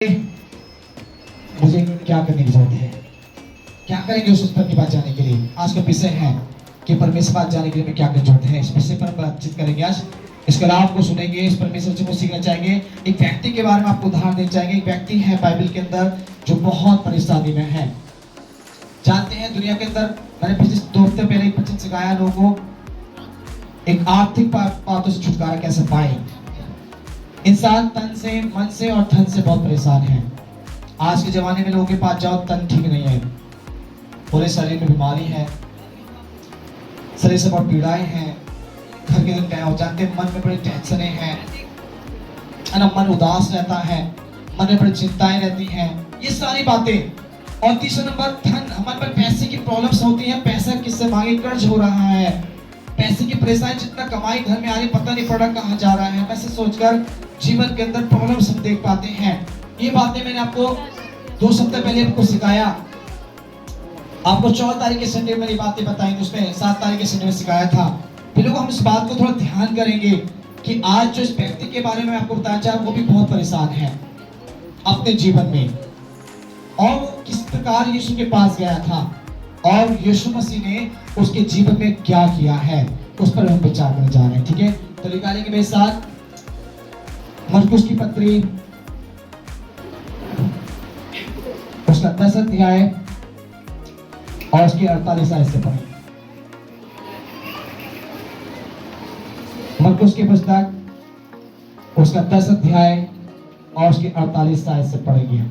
मुझे क्या करने की जरूरत है, क्या करेंगे उस स्तर के पास जाने के लिए। आज का विषय है कि परमेश्वर पास जाने के लिए क्या करने की जरूरत है। इस विषय पर बातचीत करेंगे आज। इसके अलावा आपको सुनेंगे, इस परमेश्वर से कुछ सीखना चाहेंगे। एक व्यक्ति के बारे में आपको उदाहरण देना चाहेंगे। एक व्यक्ति है बाइबल के अंदर जो बहुत परेशानी में है। जानते हैं दुनिया के अंदर, मैंने पिछले 2 हफ्ते पहले एक वचन सिखाया लोगों को, एक आर्थिक बातों से छुटकारा कैसे पाए। इंसान तन से, मन से और धन से बहुत परेशान है। आज के जमाने में लोगों के पास जाओ, तन ठीक नहीं है, पूरे शरीर में बीमारी है, शरीर से बहुत पीड़ाएं हैं, घर के दिन क्या हो जानते हैं, मन में बड़ी टेंशनें हैं, मन उदास रहता है, मन में बड़ी चिंताएं रहती हैं, ये सारी बातें। और तीसरा नंबर धन, हमारे पास पैसे की प्रॉब्लम्स होती हैं। पैसा किससे मांगे, कर्ज हो रहा है, पैसे की परेशानी, जितना कमाई घर में आ रही पता नहीं पड़ा कहाँ जा रहा है। पैसे सोचकर जीवन के अंदर प्रॉब्लम्स हम देख पाते हैं। ये बातें मैंने आपको 2 सप्ताह पहले आपको सिखाया। आपको 14 तारीख के संडे में ये बातें बताई, उसमें 7 तारीख के संडे में सिखाया था। फिर लोग हम इस बात को थोड़ा ध्यान करेंगे कि आज जो इस व्यक्ति के बारे में आपको बताया जाए, वो भी बहुत परेशान है अपने जीवन में, और वो किस प्रकार यीशु के पास गया था और यीशु मसीह ने उसके जीवन में क्या किया है, उस पर हम विचार करने जा रहे हैं। ठीक है, तो निकालेंगे मेरे साथ मरकुस की पत्री, उसका 10 अध्याय और उसकी 48 आयत से पढ़ें। मरकुस की पुस्तक उसका 10 अध्याय और उसकी 48 आयत से पढ़ेंगे।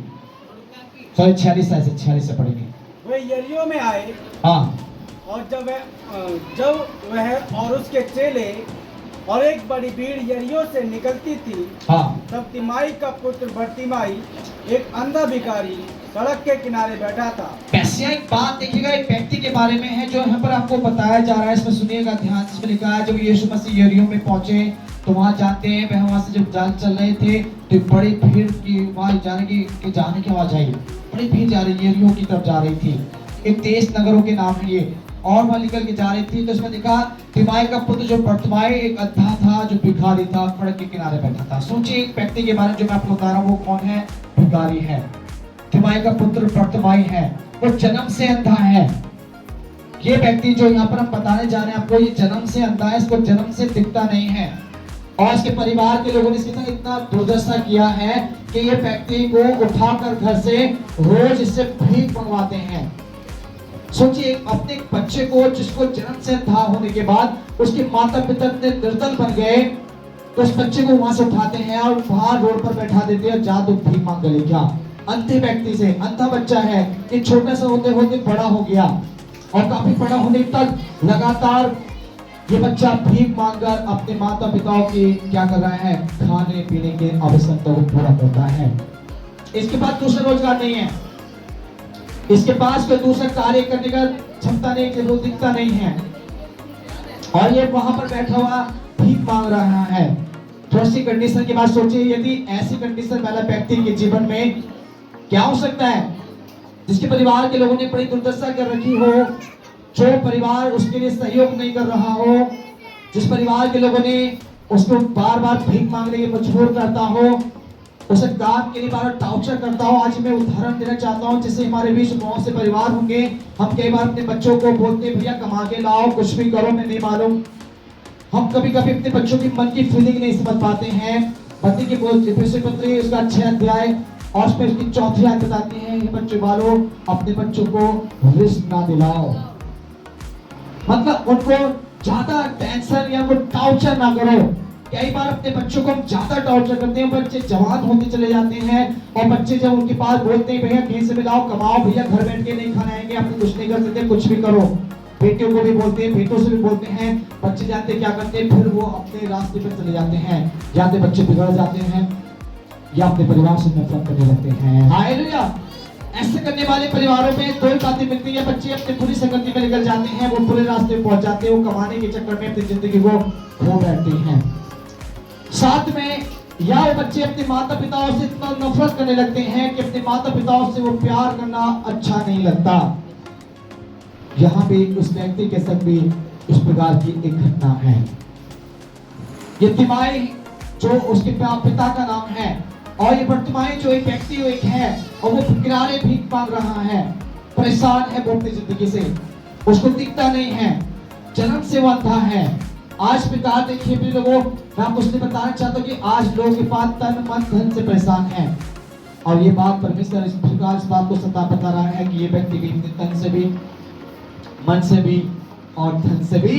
सॉरी 46 आयत से 46 से पढ़ेंगे। वे यरीहो में आए, हाँ, और जब वह और उसके चेले और एक बड़ी भीड़ यरीहो से निकलती थी, हाँ, तब तिमाई का पुत्र बरतिमाई, एक अंधा भिखारी, सड़क के किनारे बैठा था। पैसिया एक बात देखिएगा, एक व्यक्ति के बारे में है जो यहाँ पर आपको बताया जा रहा है। इसमें सुनिएगा ध्यान से। इसमें लिखा है जब यीशु मसीह यरीहो में पहुंचे तो वहां जानते हैं, वह वहां से जब चल रहे थे तो बड़ी भीड़ की आवाज जाने की आवाज आई। बड़ी भीड़ जा रही, यरीहो की तरफ जा रही थी। एक तेज नगरों के नाम है ये, और वहां निकल के जा रही थी। तो इसमें लिखा तिमाई का पुत्र जो बरतिमाई एक अंधा था, जो भिखारी था, सड़क के किनारे बैठा था। सोचिए एक व्यक्ति के बारे में जो मैं आपको बता रहा हूँ, वो कौन है? भिखारी है। तिमाई का पुत्र बरतिमाई है, वो जन्म से अंधा है। ये व्यक्ति जो यहाँ पर हम बताने जा रहे हैं आपको, ये जन्म से अंधा है, इसको जन्म से दिखता नहीं है। और इसके परिवार के लोगों ने इसके साथ इतना दुर्दशा किया है कि ये व्यक्ति को उठाकर घर से रोज इससे भीख मंगवाते हैं। सोचिए अपने बच्चे को, जिसको जन्म से अंधा होने के बाद उसके माता पिता इतने निर्दल बन गए, तो उस बच्चे को वहां से उठाते हैं और बाहर रोड पर बैठा देते हैं, जा तो भीख मांग ले। क्या अंधे व्यक्ति से, अंधा बच्चा है, ये छोटा सा होते होते बड़ा हो गया, और काफी बड़ा होने तक लगातार ये बच्चा भीख मांगकर अपने माता पिताओं की क्या कर रहा है, खाने पीने के आवश्यकता को पूरा करता है। इसके पास दूसरा रोजगार नहीं है, इसके पास कोई दूसरा कार्य करने का क्षमता नहीं, वो दिखता नहीं है, और ये वहां पर बैठा हुआ भीख मांग रहा है। थोड़ी सी कंडीशन के बाद सोचिए, यदि ऐसी कंडीशन वाला व्यक्ति के जीवन में क्या हो सकता है, जिसके परिवार के लोगों ने बड़ी दुर्दशा कर रखी हो, जो परिवार उसके लिए सहयोग नहीं कर रहा हो, जिस परिवार के लोगों ने उसको बार बार भीख मांगने के लिए मजबूर करता हो, उसे काम के लिए बार टॉर्चर करता हो। आज मैं उदाहरण देना चाहता हूँ, जैसे हमारे बीच बहुत से परिवार होंगे, हम कई बार अपने बच्चों को बोलते हैं भैया कमा के लाओ, कुछ भी करो, मैं नहीं मालूम। हम कभी कभी अपने बच्चों की मन की फीलिंग नहीं समझ पाते हैं। पति की पत्री उसका 6 अध्याय और उसमें उसकी 4थी आयत बताती है, ये बच्चे वालों अपने बच्चों को रिस्क ना दिलाओ, मतलब उनको ज्यादा टेंशन या वो टॉर्चर ना करो। कई बार अपने बच्चों को हम ज्यादा टॉर्चर करते हैं, बच्चे जवान होते चले जाते हैं, और बच्चे जब उनके पास बोलते हैं भैया कहीं से भी लाओ, कमाओ भैया, घर बैठ के नहीं खाना आएंगे, आप कुछ नहीं कर सकते, कुछ भी करो। बेटियों को भी बोलते हैं, बेटों से भी बोलते हैं, बच्चे जानते क्या करते हैं, फिर वो अपने रास्ते पर चले जाते हैं, जाते बच्चे बिगड़ जाते हैं या अपने परिवार से नफरत करने लगते हैं। हालेलुया। ऐसे करने वाले परिवारों में 2 बातें मिलती है, बच्चे अपने बुरी संगति में निकल जाते हैं, वो बुरे रास्ते में पहुंच जाते हैं, वो कमाने के चक्कर में अपनी जिंदगी को खो बैठते हैं। साथ में या वो बच्चे अपने माता पिताओं से इतना नफरत करने लगते हैं कि अपने माता पिताओं से वो प्यार करना अच्छा नहीं लगता। यहाँ पे उस व्यक्ति के साथ भी इस प्रकार की एक घटना है। ये तिमाई जो उसके पिता का नाम है, और ये वर्तमान जो एक व्यक्ति एक है और वो किनारे भीख मांग रहा है, परेशान है अपनी जिंदगी से, उसको दिखता नहीं है, जन्म से वो अंधा है। आज प्रकार देखिए भी लोगों, मैं आपको इसलिए बताना चाहता हूँ कि आज लोगों के पास तन मन धन से परेशान है और ये बात परमेश्वर इस प्रकार इस बात को सता बता रहा है कि ये व्यक्ति भी तन से भी, मन से भी और धन से भी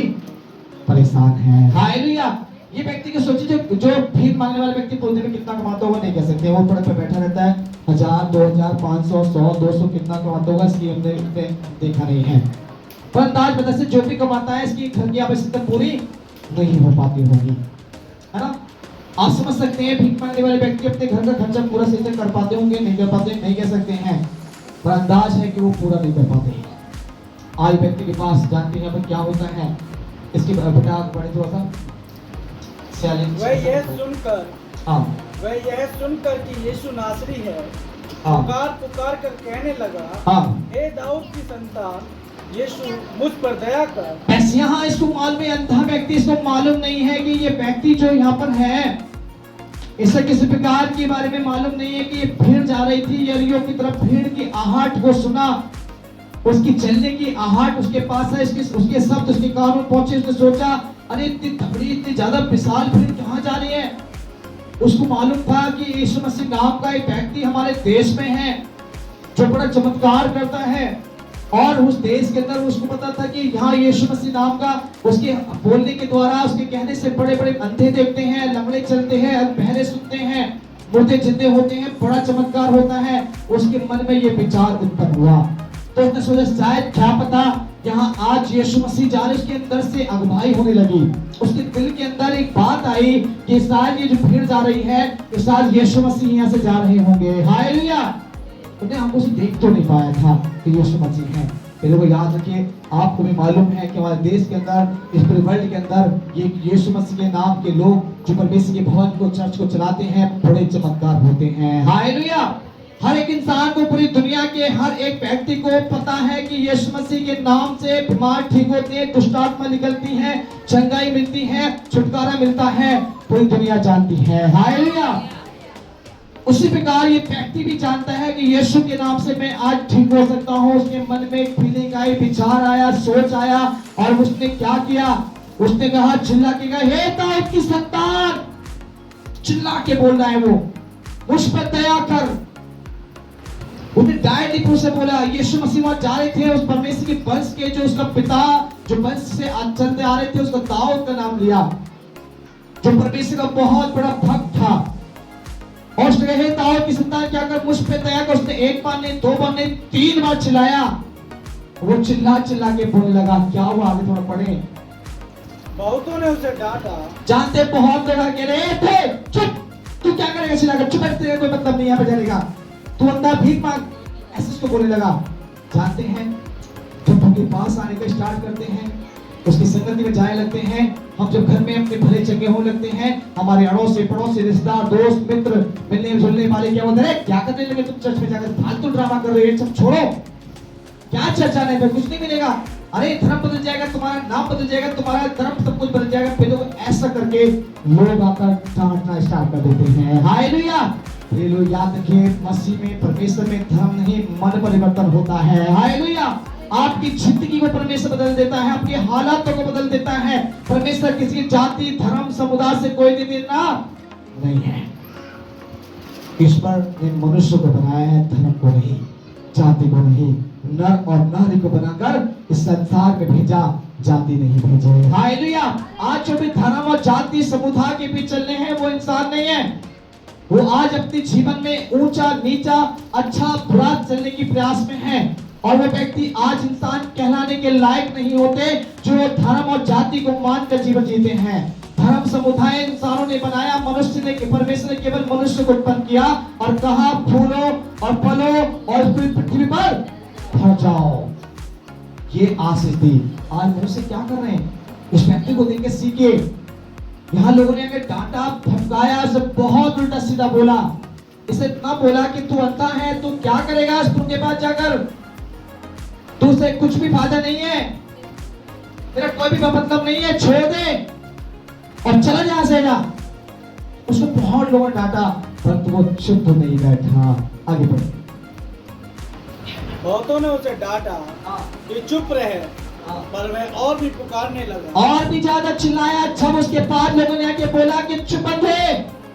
परेशान है। हालेलुया। ये व्यक्ति को सोचिए जो भीख मांगने वाला व्यक्ति पूरे दिन में कितना कमाता होगा नहीं कह सकते। वो सड़क पे बैठा रहता है, 1000, 2000, 500, 100, 200 कितना कमाता होगा इसकी हमने देखा नहीं है। पर अंदाज बता से जो भी कमाता है इसकी घर की आवश्यकता पूरी नहीं हो पाती होगी, है ना। आप समझ सकते हैं भीख मांगने वाले व्यक्ति अपने घर का खर्चा पूरा सही से कर पाते होंगे, नहीं कर पाते, नहीं कह सकते हैं, पर अंदाज है कि वो पूरा नहीं कर पाते हैं। आज व्यक्ति के पास जानते हैं क्या होता है, इसके बेटा बड़े थोड़ा सा वह यह सुनकर हाँ कि यीशु नासरी है, हाँ पुकार कर कहने लगा, हाँ हे दाऊद की संतान यीशु मुझ पर दया कर। बस यहाँ इसको मालूम है, अंधा व्यक्ति इसको मालूम नहीं है कि ये व्यक्ति जो यहाँ पर है इसे किसी प्रकार के बारे में मालूम नहीं है कि ये भीड़ जा रही थी यरीहो की तरफ, भीड़ की आहट को सुना, उसकी चलने की आहट उसके पास है, उसके शब्द उसके कानों में पहुंचे, उसने सोचा अरे इतनी तगड़ी इतनी ज्यादा विशाल भीड़ कहाँ जा रही है। उसको मालूम था कि यीशु मसीह नाम का एक व्यक्ति हमारे देश में है जो बड़ा चमत्कार करता है और उस देश के अंदर उसको पता था कि यहाँ यीशु मसीह नाम का उसके बोलने के द्वारा उसके कहने से बड़े बड़े अंधे देखते हैं, लंगड़े चलते हैं, बहरे सुनते हैं, मुर्दे जिंदे होते हैं, बड़ा चमत्कार होता है। उसके मन में ये विचार उत्पन्न हुआ तो उसने सोचा शायद क्या पता यहाँ आज यीशु मसीह जा रहे, उसके अंदर से अगुवाई होने लगी, उसके दिल के अंदर एक बात आई कि शायद ये जो भीड़ जा रही है तो शायद यीशु मसीह यहाँ से जा रहे होंगे। हालेलुया। उन्हें हमको उसे देख तो नहीं पाया था कि यीशु मसीह है। मेरे को याद रखिए, आपको भी मालूम है कि हमारे देश के अंदर, इस पूरे वर्ल्ड के अंदर ये यीशु मसीह के नाम के लोग जो परमेश्वर के भवन को, चर्च को चलाते हैं, बड़े चमत्कार होते हैं। हालेलुया। हर एक इंसान को, पूरी दुनिया के हर एक व्यक्ति को पता है कि यीशु मसीह के नाम से बीमार ठीक होते हैं, दुष्ट आत्मा निकलती है, चंगाई मिलती है, छुटकारा मिलता है, पूरी दुनिया जानती है। हालेलुया। उसी प्रकार ये व्यक्ति भी जानता है कि यीशु के नाम से मैं आज ठीक हो सकता हूँ। उसके मन में एक फीलिंग आई, विचार आया, सोच आया और उसने क्या किया, उसने कहा, चिल्ला के कहा, हे दाऊद की संतान, चिल्ला के बोल रहा है वो, मुझ पर दया कर। उन्हें डायरेक्टली से बोला, यीशु मसीह वहां जा रहे थे, उस परमेश्वर के वंश के जो उसका पिता जो वंश से चलते आ रहे थे, उसका दाऊद का नाम लिया, जो परमेश्वर का बहुत बड़ा भक्त था। और उसने कहा, दाऊद की संतान क्या कर, मुझ पे दया कर। उसने एक बार नहीं, दो बार नहीं, 3 बार चिल्लाया। वो चिल्ला चिल्ला के बोलने लगा, क्या हुआ, आगे थोड़ा पढ़े। बहुतों ने उसे डांटा। जानते बहुत लोग कह रहे थे, चुप, तू क्या करेगा चिल्लाकर, चुप है, कोई मतलब नहीं यहाँ पे चलेगा, तू अंदर भीख मांग, ऐसे उसको बोलने लगा। जानते हैं जब उनके पास आने का स्टार्ट करते हैं, उसकी संगति में जाने लगते हैं, हम जब घर में अपने भले चंगे होने लगते हैं, हमारे अड़ोसी पड़ोसी रिश्तेदार दोस्त मित्र मिलने जुलने वाले क्या बोलते हैं, क्या करने लगे तुम चर्च में जाकर, फालतू ड्रामा कर रहे हो, सब छोड़ो, क्या चर्चा नहीं, कुछ नहीं मिलेगा, अरे धर्म बदल जाएगा, तुम्हारा नाम बदल जाएगा, तुम्हारा धर्म सब कुछ बदल जाएगा। फिर लोग ऐसा करके लोग आकर डांटना स्टार्ट कर देते हैं। हालेलुया। ये लोग याद रखिए, मसीह में, परमेश्वर में धर्म नहीं, मन परिवर्तन होता है। हालेलुया। आपकी जिंदगी को परमेश्वर बदल देता है, आपके हालातों को बदल देता है। परमेश्वर किसी जाति धर्म समुदाय से कोई लेना नहीं है। ईश्वर ने मनुष्य को बनाया है, धर्म को नहीं, जाति को नहीं, नर और नारी को बनाकर इस संसार में भेजा, जाति नहीं भेजे। हालेलुया। आज जो भी धर्म और जाति समुदाय के बीच चलने हैं वो इंसान नहीं है, वो आज अपने जीवन में ऊंचा नीचा अच्छा बुरा चलने की प्रयास में है और वो व्यक्ति आज इंसान कहलाने के लायक नहीं होते जो धर्म और जाति को मानकर जीवन जीते हैं। धर्म समुदाय इंसानों ने बनाया, मनुष्य ने, परमेश्वर ने केवल मनुष्य को उत्पन्न किया और कहा फूलो और फलो और पृथ्वी पर भर जाओ, ये आशीष दी। आज मनुष्य क्या कर रहे हैं, इस व्यक्ति को देख के सीखे। यहाँ लोगों ने अगर डांटा धमकाया, सब बहुत उल्टा सीधा बोला, इसे इतना बोला कि तू अंधा है, तू क्या करेगा उनके पास जाकर, तुझसे कुछ भी फायदा नहीं है, तेरा कोई भी मतलब नहीं है, छोड़ दे और चला जा से जा। उसको बहुत लोगों ने डांटा, परंतु वो चुप नहीं बैठा। आगे बढ़े। बहुतों ने उसे डांटा कि चुप रहे, पर वह और भी पुकारने लगा। और भी ज्यादा चिल्लाया। जब उसके बाद लोगों ने आके बोला कि चुप रहे,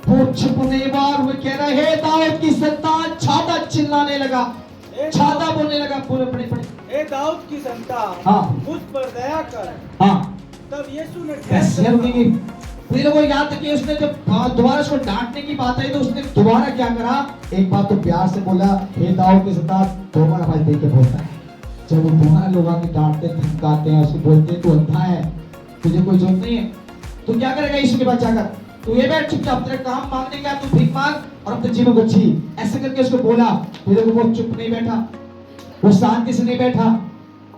वो चुप नहीं हुआ। वो कह रहा है दाऊद की संतान, ज्यादा चिल्लाने लगा, ज्यादा बोलने लगा। पूरे पढ़े पढ़े। ए दाऊद की संतान, हाँ। मुझ पर दया कर। हाँ, तब यीशु ने कैसे रुकेंगे? फिर लोगों को याद रखिए, उसने जब दोबारा उसको डांटने की बात आई तो उसने दोबारा क्या करा? एक बात तो प्यार से बोला, हे दाऊद की संतान, दोबारा आवाज दे के बोलता है। जब वो दोबारा लोग आके डांटते धमकाते हैं, उसको बोलते हैं तू अंधा है, तुझे कोई जरूरत नहीं है, तू क्या करेगा यीशु के पास जाकर? तू ये बैठ चुपचाप, तेरा काम मांगने का, तू भीख मांग और अपने जीवन को जी। ऐसे करके उसको बोला। फिर वो चुप नहीं बैठा, वो शांति से नहीं बैठा,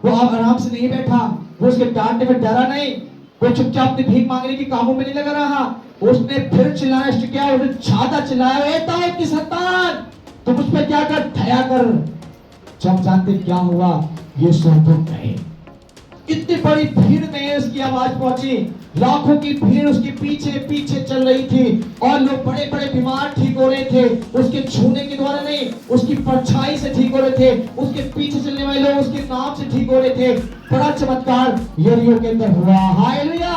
वो आराम से नहीं बैठा, वो उसके डांटने में डरा नहीं, वो चुपचाप अपनी भीख मांगने के कामों में नहीं लगा रहा। उसने फिर चिल्लाना शुरू किया, उसने ज्यादा चिल्लाया, ए दाऊद की संतान, तू मुझ पर क्या कर, दया कर। जब जानते क्या हुआ? यीशु रुक गए। इतनी बड़ी भीड़ में उसकी आवाज पहुंची, लाखों की भीड़ उसके पीछे पीछे चल रही थी और लोग बड़े बड़े बीमार ठीक हो रहे थे, उसके छूने के द्वारा नहीं, उसकी परछाई से ठीक हो रहे थे, उसके पीछे चलने वाले लोग उसके नाम से ठीक हो रहे थे। बड़ा चमत्कार यरीहो के अंदर हुआ। हालेलुया।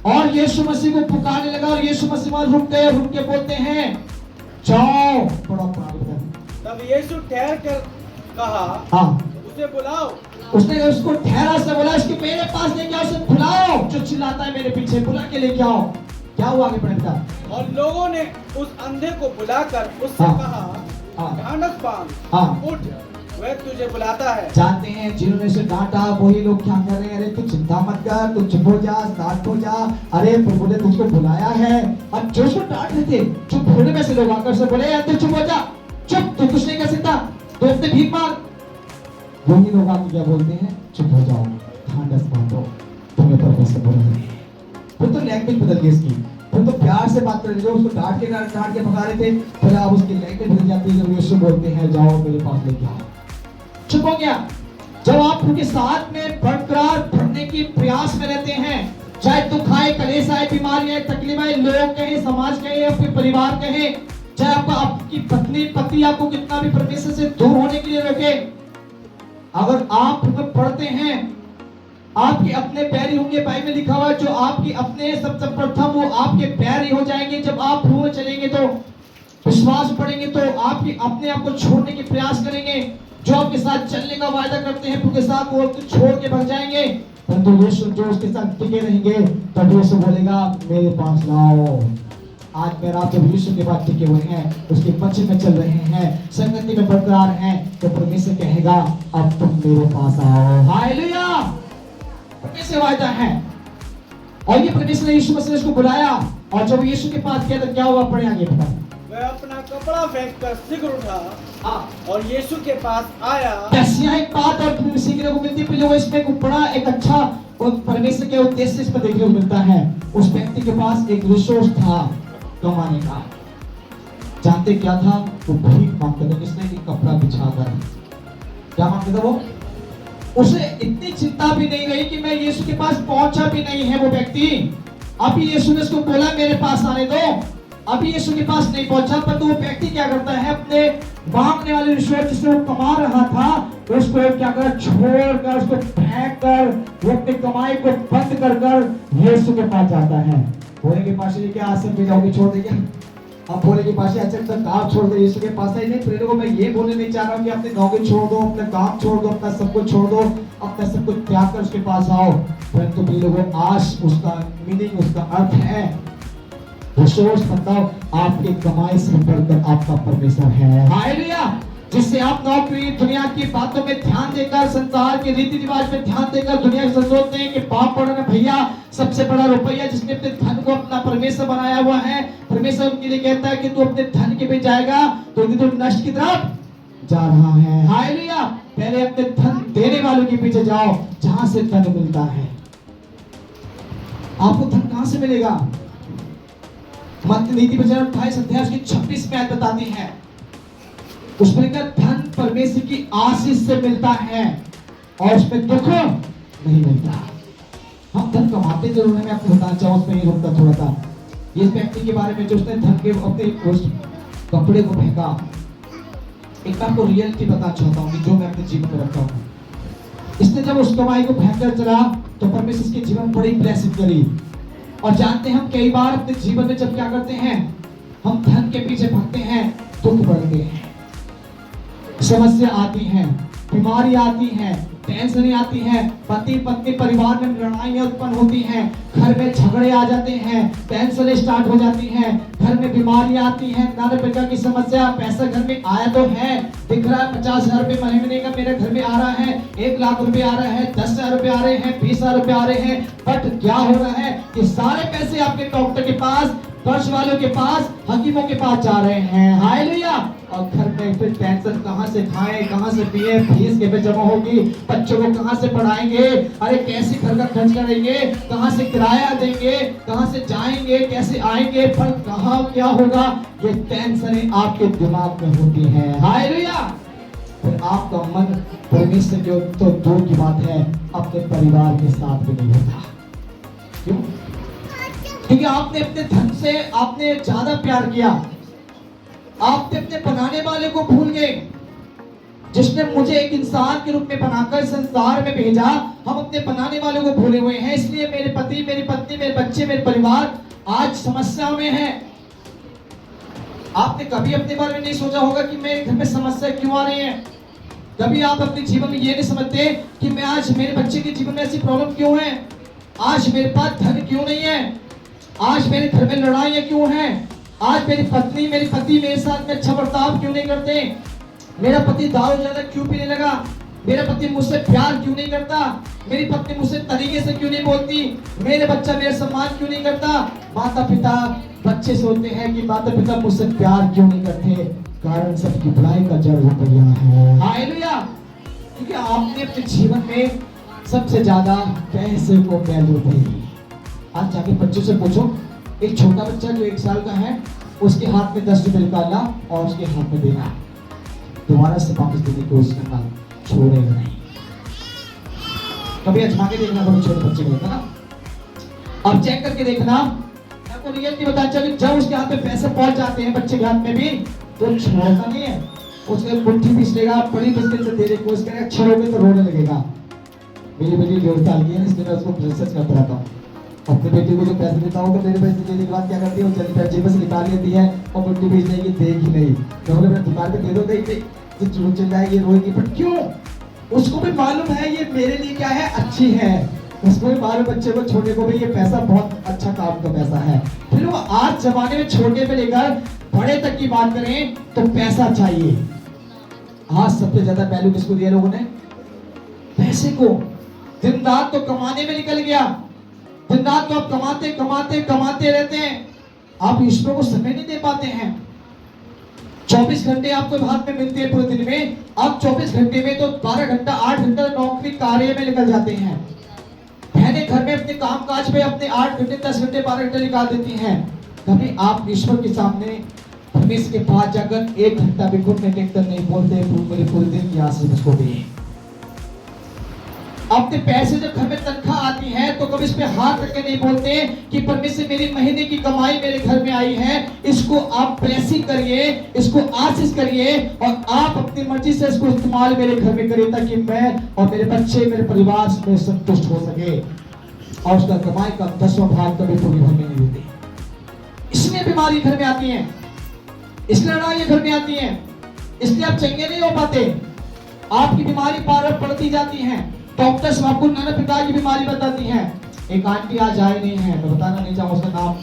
और यीशु मसीह को पुकारने लगा और यीशु मसीह वहां रुक गए, रुक के बोलते हैं जाओ। तब यीशु ठहर कर कहा, हाँ, उसे बुलाओ। उसने उसको ठहरा से बोला, इसके मेरे पास लेके आओ, उसे बुलाओ जो चिल्लाता है मेरे पीछे, बुला के लेके आओ। क्या हुआ आगे बढ़ता? और लोगों ने उस अंधे को बुलाकर उससे हाँ। कहा, ढांढस बांध, हाँ। उठ, वह तुझे बुलाता है। जानते हैं जिन्होंने उसे डांटा वही लोग क्या कर रहे हैं? अरे तू चिंता मत कर, तू चुप हो जा, शांत हो जा, अरे प्रभु ने तुझको बुलाया है। अब जो उसको डांट रहे थे, चुप होने में से लोग आकर से बोले, अंधे चुप हो जा, चुप, तू कुछ नहीं कर सकता, तो अपने भीख मांग। वही लोग आके क्या बोलते हैं? चुप हो जाओ, ढांढस बांधो, तुम्हें परमेश्वर बोल रहे हैं। फिर तो लैंग्वेज बदल गई इसकी, फिर तो प्यार से बात कर रहे, जो उसको डांट के भगा रहे थे, फिर अब उसकी लैंग्वेज बदल जाती है। जब यीशु बोलते हैं जाओ मेरे पास लेके आओ, चुप हो गया। जब आप उनके साथ में बरकरार बढ़ने की प्रयास में रहते हैं, चाहे दुख आए, कलेश आए, बीमारियां, तकलीफ आए, लोग कहे, समाज कहे, आपके परिवार कहे, चाहे आपकी पत्नी पति आपको कितना भी परमेश्वर से दूर होने के लिए रोके, अगर आप पढ़ते हैं आपके अपने पैर ही होंगे। बाइबल में लिखा हुआ है जो आपके अपने सबसे प्रथम वो आपके पैर ही हो जाएंगे। जब आप भूल चलेंगे तो विश्वास पड़ेंगे तो आपके अपने आप को छोड़ने के प्रयास करेंगे। जो आपके साथ चलने का वायदा करते हैं उनके साथ वो छोड़ के भाग जाएंगे। परंतु यीशु जो उसके साथ टिके रहेंगे तब यीशु बोलेगा मेरे पास लाओ। आज मेरा आप जब यीशु के पास टिके हुए हैं, उसके पक्ष में चल रहे हैं, संगति में बरकरार हैं, तो परमेश्वर कहेगा अब तुम मेरे पास आओ। हालेलुया। परमेश्वर वायदा है। और ये परमेश्वर ने यीशु मसीह ने उसको बुलाया और जब यीशु के पास गया तो क्या हुआ? पढ़े आगे बता। वह अपना कपड़ा फेंककर शीघ्र उठा और यीशु के पास आया। यहाँ एक बात और सीखने को मिलती है, इसमें एक बड़ा एक अच्छा परमेश्वर के उद्देश्य इस पर देखने को मिलता है। उस व्यक्ति के पास एक रिसोर्स था कमाने का। जानते क्या था? वो भीख मांगता था। किसने? कपड़ा बिछाकर। क्या मांगता था वो? उसे इतनी चिंता भी नहीं रही कि मैं यीशु के पास पहुंचा भी नहीं है वो व्यक्ति। अभी यीशु ने उसको बोला मेरे पास आने दो, अभी यीशु के पास नहीं पहुंचा। पर तो वो व्यक्ति क्या करता है? अपने मांगने वाले रिसोर्स जिससे वो कमा रहा था उसको क्या कर छोड़कर, उसको फेंक कर, वो अपनी कमाई को बंद कर कर यीशु के पास जाता है। बोले के पास क्या आश्रम में जाओगे? छोड़ देंगे। अब बोले के पास अच्छा तक काम छोड़ दो, यीशु के पास ही नहीं। प्रेरितों को मैं ये बोलने नहीं चाह रहा हूँ कि अपनी नौकरी छोड़ दो, अपना काम छोड़ दो, अपना सब कुछ छोड़ दो, अपना सब कुछ त्याग कर उसके पास आओ। परंतु प्रेरितों आज उसका मीनिंग, उसका अर्थ है रिसोर्स मतलब आपकी कमाई से बढ़कर आपका परमेश्वर है। हालेलुया। जिससे आप नौकरी, दुनिया की बातों में ध्यान देकर, संसार के रीति रिवाज में ध्यान देकर दुनिया से सोचते हैं कि पाप पढ़ना भैया सबसे बड़ा रुपया जिसने अपने धन को अपना परमेश्वर बनाया हुआ है। परमेश्वर उनके लिए कहता है कि तू अपने धन के पे जाएगा तो तू नष्ट की तरफ जा रहा है। हालेलुया। पहले अपने धन देने वालों के पीछे जाओ जहां से धन मिलता है। आपको धन कहां से मिलेगा? मत्ती नीति वचन 28 अध्याय की 26 में आयत बताती है, उसमें लिखा धन परमेश्वर की आशीष से मिलता है और उसमें दुख नहीं मिलता। हम धन कमाते जरूर है, मैं आपको बताना चाहूँ उसमें रुकता थोड़ा सा। इस व्यक्ति के बारे में जो उसने धन के अपने उस कपड़े को फेंका। एक मैं आपको रियलिटी बताना चाहता हूँ कि जो मैं अपने जीवन में रखा हूँ। इसने जब उस कमाई को फेंककर चला तो परमेश्वर इसके जीवन में बड़ी ब्लेसिंग करी। और जानते हैं हम कई बार अपने जीवन में जब क्या करते हैं, हम धन के पीछे भागते हैं, दुख बढ़ते हैं, समस्या आती हैं, बीमारी आती हैं, टेंशन आती है, पति पत्नी परिवार में लड़ाइयां उत्पन्न होती हैं, घर में झगड़े आ जाते हैं, टेंशन स्टार्ट हो जाती हैं, घर में बीमारियां आती हैं, नाना प्रकार की समस्या। पैसा घर में आया तो है, दिख रहा है 50,000 रुपए महीने का मेरे घर में आ रहा है, 1 लाख रुपए आ रहा है, 10,000 रुपए आ रहे हैं, 20,000 रुपए आ रहे हैं, बट क्या हो रहा है कि सारे पैसे आपके डॉक्टर के पास, कर्ज वालों के पास, हकीमों के पास जा रहे हैं। हालेलुया। और घर में फिर टेंशन, कहां से खाएं, कहां से पिए, फीस के पे जमा होगी, बच्चों को कहां से पढ़ाएंगे, अरे कैसे घर का खर्च करेंगे, कहां से किराया देंगे, कहां से जाएंगे, कैसे आएंगे, पर कहां क्या होगा, ये टेंशनें आपके दिमाग में होती हैं। हालेलुया। फिर आपका मन परमेश्वर के तो दूर की बात है, अपने परिवार के साथ भी नहीं होता। क्यों? क्योंकि आपने अपने धन से आपने ज्यादा प्यार किया, आपने अपने बनाने वाले को भूल गए, जिसने मुझे एक इंसान के रूप में बनाकर संसार में भेजा। हम अपने बनाने वाले को भूले हुए हैं, इसलिए मेरे पति, मेरी पत्नी, मेरे बच्चे, मेरे परिवार आज समस्या में है। आपने कभी अपने बारे में नहीं सोचा होगा कि मेरे घर में समस्या क्यों आ रही है। कभी आप अपने जीवन में ये नहीं समझते कि मैं आज, मेरे बच्चे के जीवन में ऐसी प्रॉब्लम क्यों है, आज मेरे पास धन क्यों नहीं है, आज मेरे घर में लड़ाइयां क्यों हैं, आज मेरी पत्नी, मेरे पति मेरे साथ में अच्छा बर्ताव क्यों नहीं करते, मेरा पति दारू ज्यादा क्यों पीने लगा, मेरा पति मुझसे प्यार क्यों नहीं करता, मेरी पत्नी मुझसे तरीके से क्यों नहीं बोलती, मेरे बच्चा मेरा सम्मान क्यों नहीं करता। माता पिता, बच्चे सोचते हैं कि माता पिता मुझसे प्यार क्यों नहीं करते, कारण सबकी बुराई का जड़ हो गया है। हालेलुया। क्योंकि आपने अपने जीवन में सबसे ज्यादा पैसे को वैल्यू दी। आज जाके बच्चों से पूछो, एक छोटा बच्चा जो 1 साल का है, उसके हाथ में 10 रुपए निकालना और उसके हाथ में देना, दोबारा से वापस देने की कोशिश करना, छोड़ेगा नहीं। कभी आजमा के देखना, बड़े छोटे बच्चे को होता ना, अब चेक करके देखना। आपको रियलिटी बताना चाहिए, जब उसके हाथ में पैसे पहुंच जाते हैं बच्चे के हाथ में भी, तो छोड़ता नहीं है, उसके मुट्ठी पीस लेगा, बड़ी मुश्किल से देने की कोशिश करेगा, छिड़ोगे तो रोने लगेगा। मेरी बेटी 1.5 साल की है, इसलिए मैं उसको रिसर्च करता रहता हूँ। अपने बेटी को जो पैसे देता हूँ तो मेरे पैसे देने के बाद क्या करती है, वो चलती है, जेब से निकाल लेती है और मुट्ठी पीस लेगी, देगी नहीं। तो बोले मैं दुकान पे दे दो, नहीं तो चल जाएगी, रोएगी, पर क्यों? उसको भी मालूम है ये मेरे लिए क्या है, अच्छी है। उसको भी मालूम, बच्चे को, छोटे को भी, ये पैसा बहुत अच्छा काम का पैसा है। फिर वो आज जमाने में छोटे पे लेकर बड़े तक की बात करें तो पैसा चाहिए। आज सबसे ज्यादा वैल्यू किसको दिया लोगों ने? पैसे को। दिन रात तो कमाने में निकल गया, दिन रात तो आप कमाते कमाते कमाते रहते हैं, आप ईश्वर को समय नहीं दे पाते हैं। 24 घंटे आपको हाथ में मिलते हैं पूरे दिन में, आप 24 घंटे में तो 12 घंटा 8 घंटा नौकरी कार्य में निकल जाते हैं। बहनें घर में अपने काम काज में अपने 8 घंटे 10 घंटे 12 घंटे निकाल देती हैं। कभी आप ईश्वर के सामने परमेश्वर के पास जाकर 1 घंटा भी घुटने टेककर नहीं बोलते, मेरे पूरे दिन की आशीष मुझको दे। अपने पैसे जब घर में तनख्वाह आती है तो कभी इस पे हाथ रख के नहीं बोलते कि परमेश्वर मेरी महीने की कमाई मेरे घर में आई है, इसको आप ब्लेसिंग करिए, इसको आशीष करिए और आप अपनी मर्जी से इसको इस्तेमाल मेरे घर में करिए, ताकि मैं और मेरे बच्चे, मेरे परिवार में संतुष्ट हो सके। और उसका कमाई का 10वां भाग कभी पूरी घर में नहीं होती। इसलिए बीमारी घर में आती है, इसलिए लड़ाइयां घर में आती है, इसलिए आप चंगे नहीं हो पाते, आपकी बीमारी बार बार बढ़ती जाती है। डॉक्टर्स आपको नाना प्रकार की बीमारी बताती हैं। एक आंटी आज आई नहीं है, मैं बताना नहीं चाहूँ उसका नाम,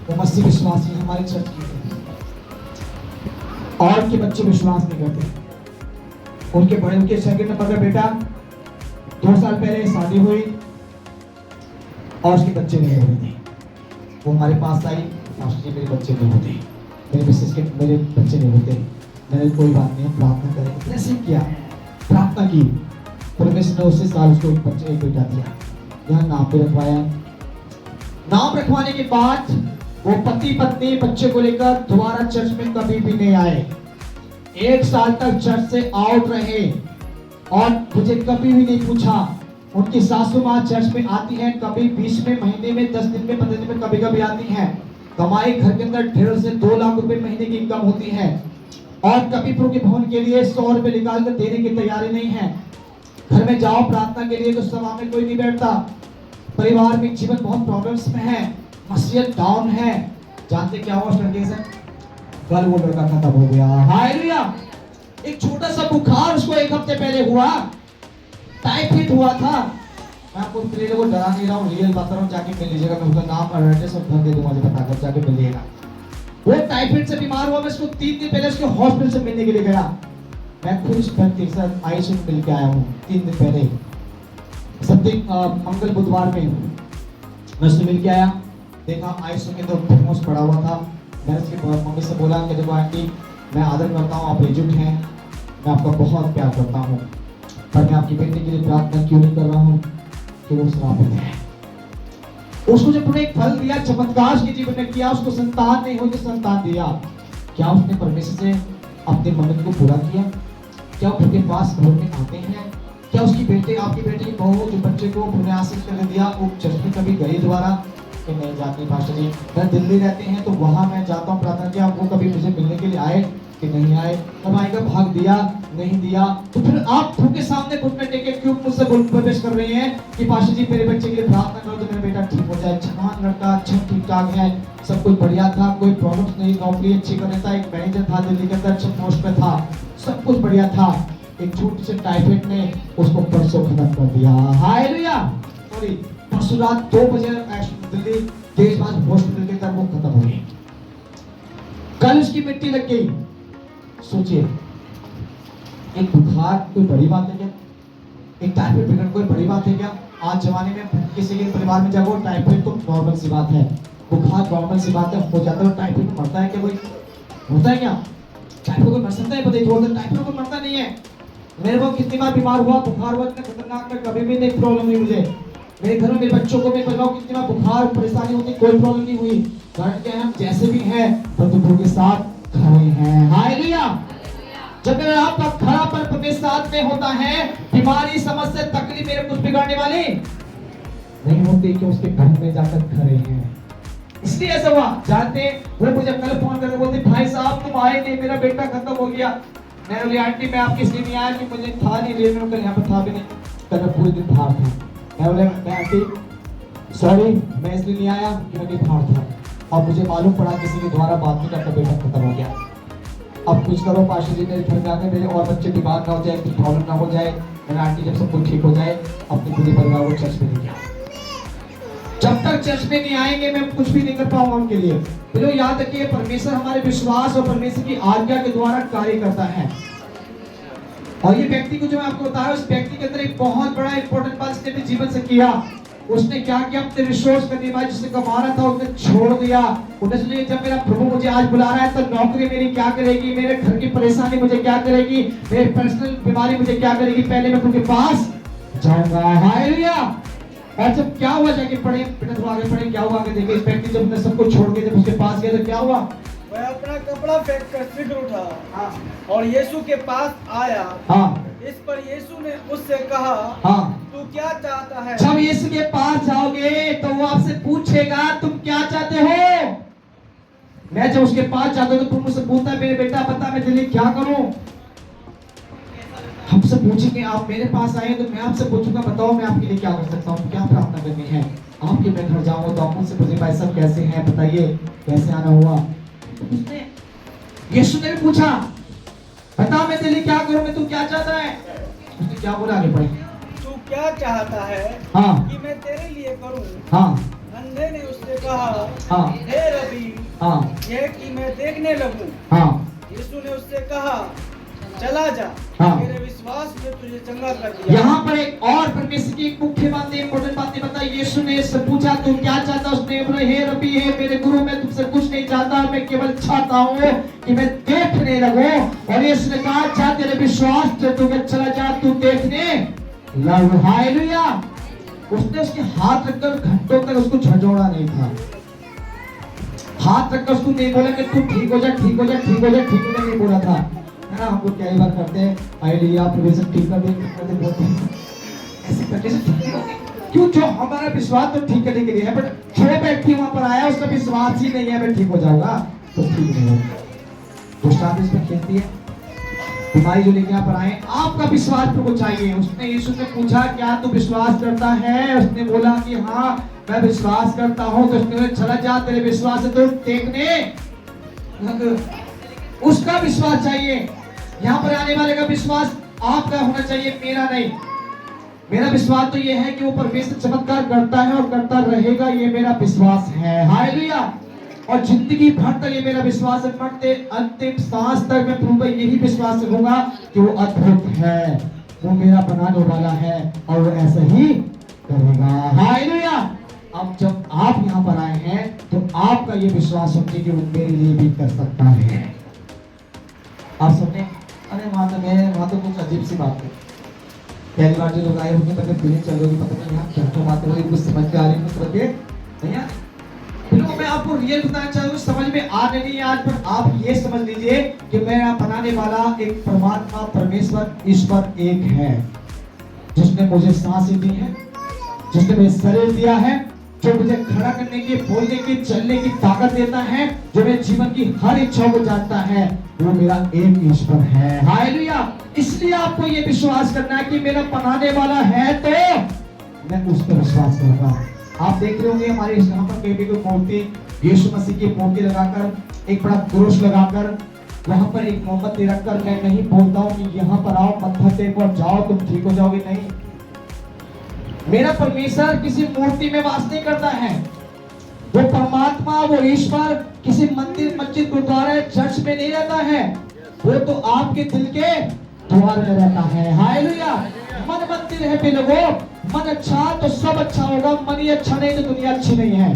वो मसीह विश्वासी हमारे चर्च की है और उनके बच्चे विश्वास नहीं करते। उनके बड़े, उनके सेकंड नंबर का बेटा 2 साल पहले शादी हुई और उसके बच्चे नहीं हो रहे थे। वो हमारे पास आई, मेरे बच्चे नहीं होते, मेरे मिसेस के मेरे बच्चे नहीं होते। मैंने कोई बात नहीं, प्रार्थना करें, कैसे किया, प्रार्थना की, परमेश्वर ने उसी साल उसको एक बेटा दिया, यहाँ नाम पे रखवाया। नाम रखवाने के बाद वो पति पत्नी बच्चे को लेकर दोबारा चर्च में कभी भी नहीं आए। 1 साल तक चर्च से आउट रहे और मुझे कभी भी नहीं पूछा। उनकी सासू माँ चर्च में आती है, कभी 20 में, महीने में, 10 दिन में, 15 दिन में कभी कभी आती हैं, कमाई घर के अंदर 1.5 से 2 लाख रुपए महीने की इनकम होती है, और कभी प्रभु के भवन के लिए 100 रुपए निकाल कर देने की तैयारी नहीं है। घर में जाओ प्रार्थना के लिए तो सभा में कोई नहीं बैठता। परिवार में जीवन बहुत प्रॉब्लम्स में है, मसीहत डाउन है। जानते क्या हुआ उस लड़के से? कल वो लड़का खत्म हो गया। हालेलुया। एक छोटा सा बुखार उसको 1 हफ्ते पहले हुआ, टाइफाइड हुआ था। मैं आपको प्रिय को डरा नहीं रहा हूँ, रियल बता रहा हूँ, जाके मिल लीजिएगा। मैं उसका नाम एड्रेस सब भर दे दूंगा, मुझे पता कर, जाके मिल लीजिएगा। वो टाइफाइड से बीमार हुआ। मैं उसको 3 दिन पहले उसके हॉस्पिटल से मिलने के लिए गया। मैं खुद उस व्यक्ति के साथ आईसीयू में मिल के आया हूँ 3 दिन पहले। मंगल बुधवार में मैं उससे मिल के आया, देखा आईसीयू में तो बेहोश पड़ा हुआ था। मैंने उसकी मम्मी से बोला कि देखो आंटी, मैं आदर करता हूँ, आप एजुकेट हैं, मैं आपका बहुत प्यार करता हूँ, पर मैं आपकी बेटी के लिए प्रार्थना क्यों नहीं कर रहा हूँ कि वो श्रापित है। उसको जब उन्होंने एक फल दिया, चमत्कार उसके जीवन में किया, उसको संतान नहीं हुई तो संतान दिया। क्या उसने परमेश्वर से अपने मन्नत को पूरा किया? क्या उसके पास घर में आते हैं? क्या उसकी बेटे, आपकी बेटी की बहू जो बच्चे को पुण्य आशीष कर दिया, वो चर्च में कभी गई द्वारा कि नहीं जाती? पास्टर जी, मैं दिल्ली रहते हैं तो वहां मैं जाता हूँ प्रार्थना किया, वो कभी मुझे मिलने के लिए आए कि नहीं आए? तब आएगा भाग दिया, नहीं दिया। तो फिर आप के सामने घुटने टेके क्यों मुझसे प्रवेश कर रहे हैं कि पास्टर जी मेरे बच्चे के लिए प्रार्थना करो तो मेरा बेटा ठीक हो जाए? जवान लड़का, अच्छा ठीक ठाक है, सब कुछ बढ़िया था, कोई प्रॉब्लम नहीं, नौकरी अच्छी कर रहा था, एक मैनेजर था दिल्ली के अंदर, अच्छा पोस्ट पे था, सब कुछ बढ़िया था। एक छोटी से टाइफाइड ने उसको परसों खत्म कर दिया। हालेलुया। सॉरी, परसों रात 2 बजे दिल्ली देशबाज हॉस्पिटल के अंदर वो खत्म हो गई। कल उसकी मिट्टी लग गई। सोचिए, एक बुखार कोई बड़ी बात है क्या? एक टाइफाइड बिगड़ कोई बड़ी बात है क्या? आज जमाने में किसी के परिवार में जब वो टाइफाइड तो नॉर्मल सी बात है, बुखार नॉर्मल सी बात है, हो जाता है। टाइफाइड मरता है क्या कोई? होता है क्या? टाइफाइड कोई मर सकता है? पता ही थोड़ा, टाइफाइड कोई मरता नहीं है। मेरे को कितनी बार बीमार हुआ, बुखार हुआ, इतना खतरनाक, में कभी भी नहीं प्रॉब्लम हुई मुझे। मेरे घर में मेरे बच्चों को, मेरे परिवार को कितनी बार बुखार परेशानी होती, कोई प्रॉब्लम नहीं हुई। कारण क्या है? हम जैसे भी हैं प्रभु के साथ खड़े हैं। हालेलुया। जब मेरा आपका खड़ापन प्रभु के साथ में होता है, बीमारी, समस्या, तकलीफ मेरे कुछ बिगाड़ने वाली नहीं होती, कि उसके घर में जाकर खड़े हैं। इसलिए ऐसा हुआ। जानते, वो मुझे कल फोन करके बोलते, भाई साहब तुम आए नहीं, मेरा बेटा खत्म हो गया। मैं बोली आंटी मैं आपकी इसलिए नहीं आया कि मुझे था नहीं, लिए मैं कल यहाँ पर था भी नहीं, कल मैं पूरे दिन बाहर था। मैं बोले मैं आंटी सॉरी, मैं इसलिए नहीं आया कि मैं बाहर था, अब मुझे मालूम पड़ा किसी के द्वारा बात नहीं करता, बेटा खत्म हो गया। अब कुछ करो पास्टर जी, मेरे घर में आकर मेरे और बच्चे बीमार ना हो जाए, कुछ प्रॉब्लम ना हो जाए। मैंने आंटी जब सब कुछ ठीक हो जाए अपने पूरे परिवार को चर्च में लेके आओ। जब तक चर्च में नहीं आएंगे मैं कुछ भी नहीं कर पाऊंगा उनके लिए। तो याद रखिए, परमेश्वर हमारे विश्वास और परमेश्वर की आज्ञा के द्वारा कार्य करता है। और ये व्यक्ति को जो मैं आपको बताया, उस व्यक्ति के अंदर एक बहुत बड़ा इंपॉर्टेंट बात इसने अपने जीवन से किया। उसने क्या किया? अपने रिसोर्स करने के बाद जिसने कमाना था उसने छोड़ दिया। उसने सोचा जब मेरा प्रभु मुझे आज बुला रहा है तो नौकरी मेरी क्या करेगी, मेरे घर की परेशानी मुझे क्या करेगी, मेरी पर्सनल बीमारी मुझे क्या करेगी, पहले मैं उनके पास जाऊंगा। हालेलुया। और जब क्या हुआ, जाके पढ़े, बेटा थोड़ा आगे पढ़े, क्या हुआ आगे देखिए। इस व्यक्ति जब सब कुछ छोड़ के जब उसके पास गया तो क्या हुआ? वह अपना कपड़ा फेंक कर शीघ्र उठा, हाँ, और यीशु के पास आया। हाँ। इस पर यीशु ने उससे कहा, हाँ, तू क्या चाहता है? जब यीशु के पास जाओगे तो वो आपसे पूछेगा तुम क्या चाहते हो। मैं जब उसके पास जाता हूँ तो तुम मुझसे पूछता है मेरे बेटा बता मैं तेरे लिए क्या करूं। हमसे पूछेंगे, आप मेरे पास आए तो मैं आपसे पूछूंगा बताओ मैं आपके लिए क्या कर सकता हूँ, क्या प्रार्थना करनी है। आपके मैं घर जाऊंगा तो आप मुझसे पूछे भाई साहब कैसे हैं, बताइए कैसे आना हुआ। तो उसने, यीशु ने भी पूछा बता मैं तेरे लिए क्या करूं, मैं तू क्या चाहता है। उसने क्या बोला आगे बढ़े, तू क्या चाहता है हाँ कि मैं तेरे लिए करूं। हाँ। अंधे ने उससे कहा, हाँ हे रबी, हाँ यह कि मैं देखने लगूं। हाँ। यीशु ने उससे कहा चला जा, हाँ। मेरे विश्वास ने तुझे चंगा कर दिया। यहाँ पर एक और परमेश्वर की एक मुख्य बात, इंपॉर्टेंट बात बताई। यीशु ने इससे पूछा तू क्या चाहता, उसने बोला हे रबी, हे मेरे गुरु, मैं तुमसे कुछ नहीं चाहता, मैं केवल चाहता हूँ कि मैं देखने लगूं। और यीशु ने कहा जा तेरे विश्वास से तू चला जा, तू देखने लग। हालेलुया। उसने उसके हाथ रखकर घंटों तक उसको झंझोड़ा नहीं था। हाथ रखकर उसको नहीं बोला कि तू ठीक हो जा, ठीक हो जा, ठीक हो जा, ठीक हो जा, नहीं बोला था। है ना, हम लोग क्या ही बात करते हैं, आइडिया प्रोविजन ठीक कर दे बोलते हैं, ऐसे करके से ठीक नहीं होती। क्यों? जो हमारा विश्वास तो ठीक करने के लिए है, बट जो व्यक्ति वहां पर आया उसका विश्वास ही नहीं है मैं ठीक हो जाऊंगा, तो ठीक नहीं होगा। दुष्टात्मा इसमें खेलती है। बीमारी जो लेके यहाँ पर आए, आपका विश्वास तुमको चाहिए। उसने यीशु से पूछा क्या तू विश्वास करता है? उसने बोला कि हाँ मैं विश्वास करता हूँ। तो उसने बोला चला जा, तेरे विश्वास से तो टेकने लग। उसका विश्वास चाहिए। यहाँ पर आने वाले का विश्वास आपका होना चाहिए, मेरा नहीं। मेरा विश्वास तो ये है कि वो परमेश्वर चमत्कार करता है और करता रहेगा, ये मेरा विश्वास है। हालेलुया। और जिंदगी भर तक ये मेरा विश्वास है, मरते अंतिम सांस तक मैं प्रभु यही विश्वास रखूंगा कि वो अद्भुत है, वो मेरा बनाने वाला है और वो ऐसा ही करेगा। हालेलुया। अब जब आप यहाँ पर आए हैं तो आपका ये विश्वास समझिए कि वो मेरे लिए भी कर सकता है। आप सुनने, अरे वहां तो कुछ अजीब सी बात है। पहली बार जो लोग आए होंगे पता नहीं चल रही, पता नहीं यहाँ क्या तो बात हो रही, कुछ समझ में आ रही कुछ करके भैया। फिर मैं आपको रियल बताना चाहूँ, समझ में आ नहीं आज, पर आप ये समझ लीजिए कि मेरा बनाने वाला एक परमात्मा परमेश्वर ईश्वर एक है, जिसने मुझे सांसें दी है, जिसने मुझे शरीर दिया है, जो मुझे खड़ा करने की, बोलने की, चलने की ताकत देता है, जो मेरे जीवन की हर इच्छा को जानता है, वो मेरा एक ईश्वर है। हालेलुया। इसलिए आपको ये विश्वास करना है कि मेरा बनाने वाला है तो मैं उस पर विश्वास करूंगा। आप देख रहे होंगे हमारे यहाँ पर कहीं भी कोई मूर्ति, यीशु मसीह की मूर्ति लगाकर, एक बड़ा क्रूस लगाकर, वहां पर एक मोमबत्ती रखकर मैं नहीं बोलता हूँ कि यहाँ पर आओ मत्था टेको और जाओ तुम ठीक हो जाओगे, नहीं। मेरा परमेश्वर किसी मूर्ति में वास नहीं करता है। वो परमात्मा, वो ईश्वर किसी मंदिर, मस्जिद, गुरुद्वारा, चर्च में नहीं रहता है। वो तो आपके दिल के द्वार में रहता है। हालेलुया। मन मंदिर है पे लोगों, मन अच्छा तो सब अच्छा होगा, मन ही अच्छा नहीं तो दुनिया अच्छी नहीं है।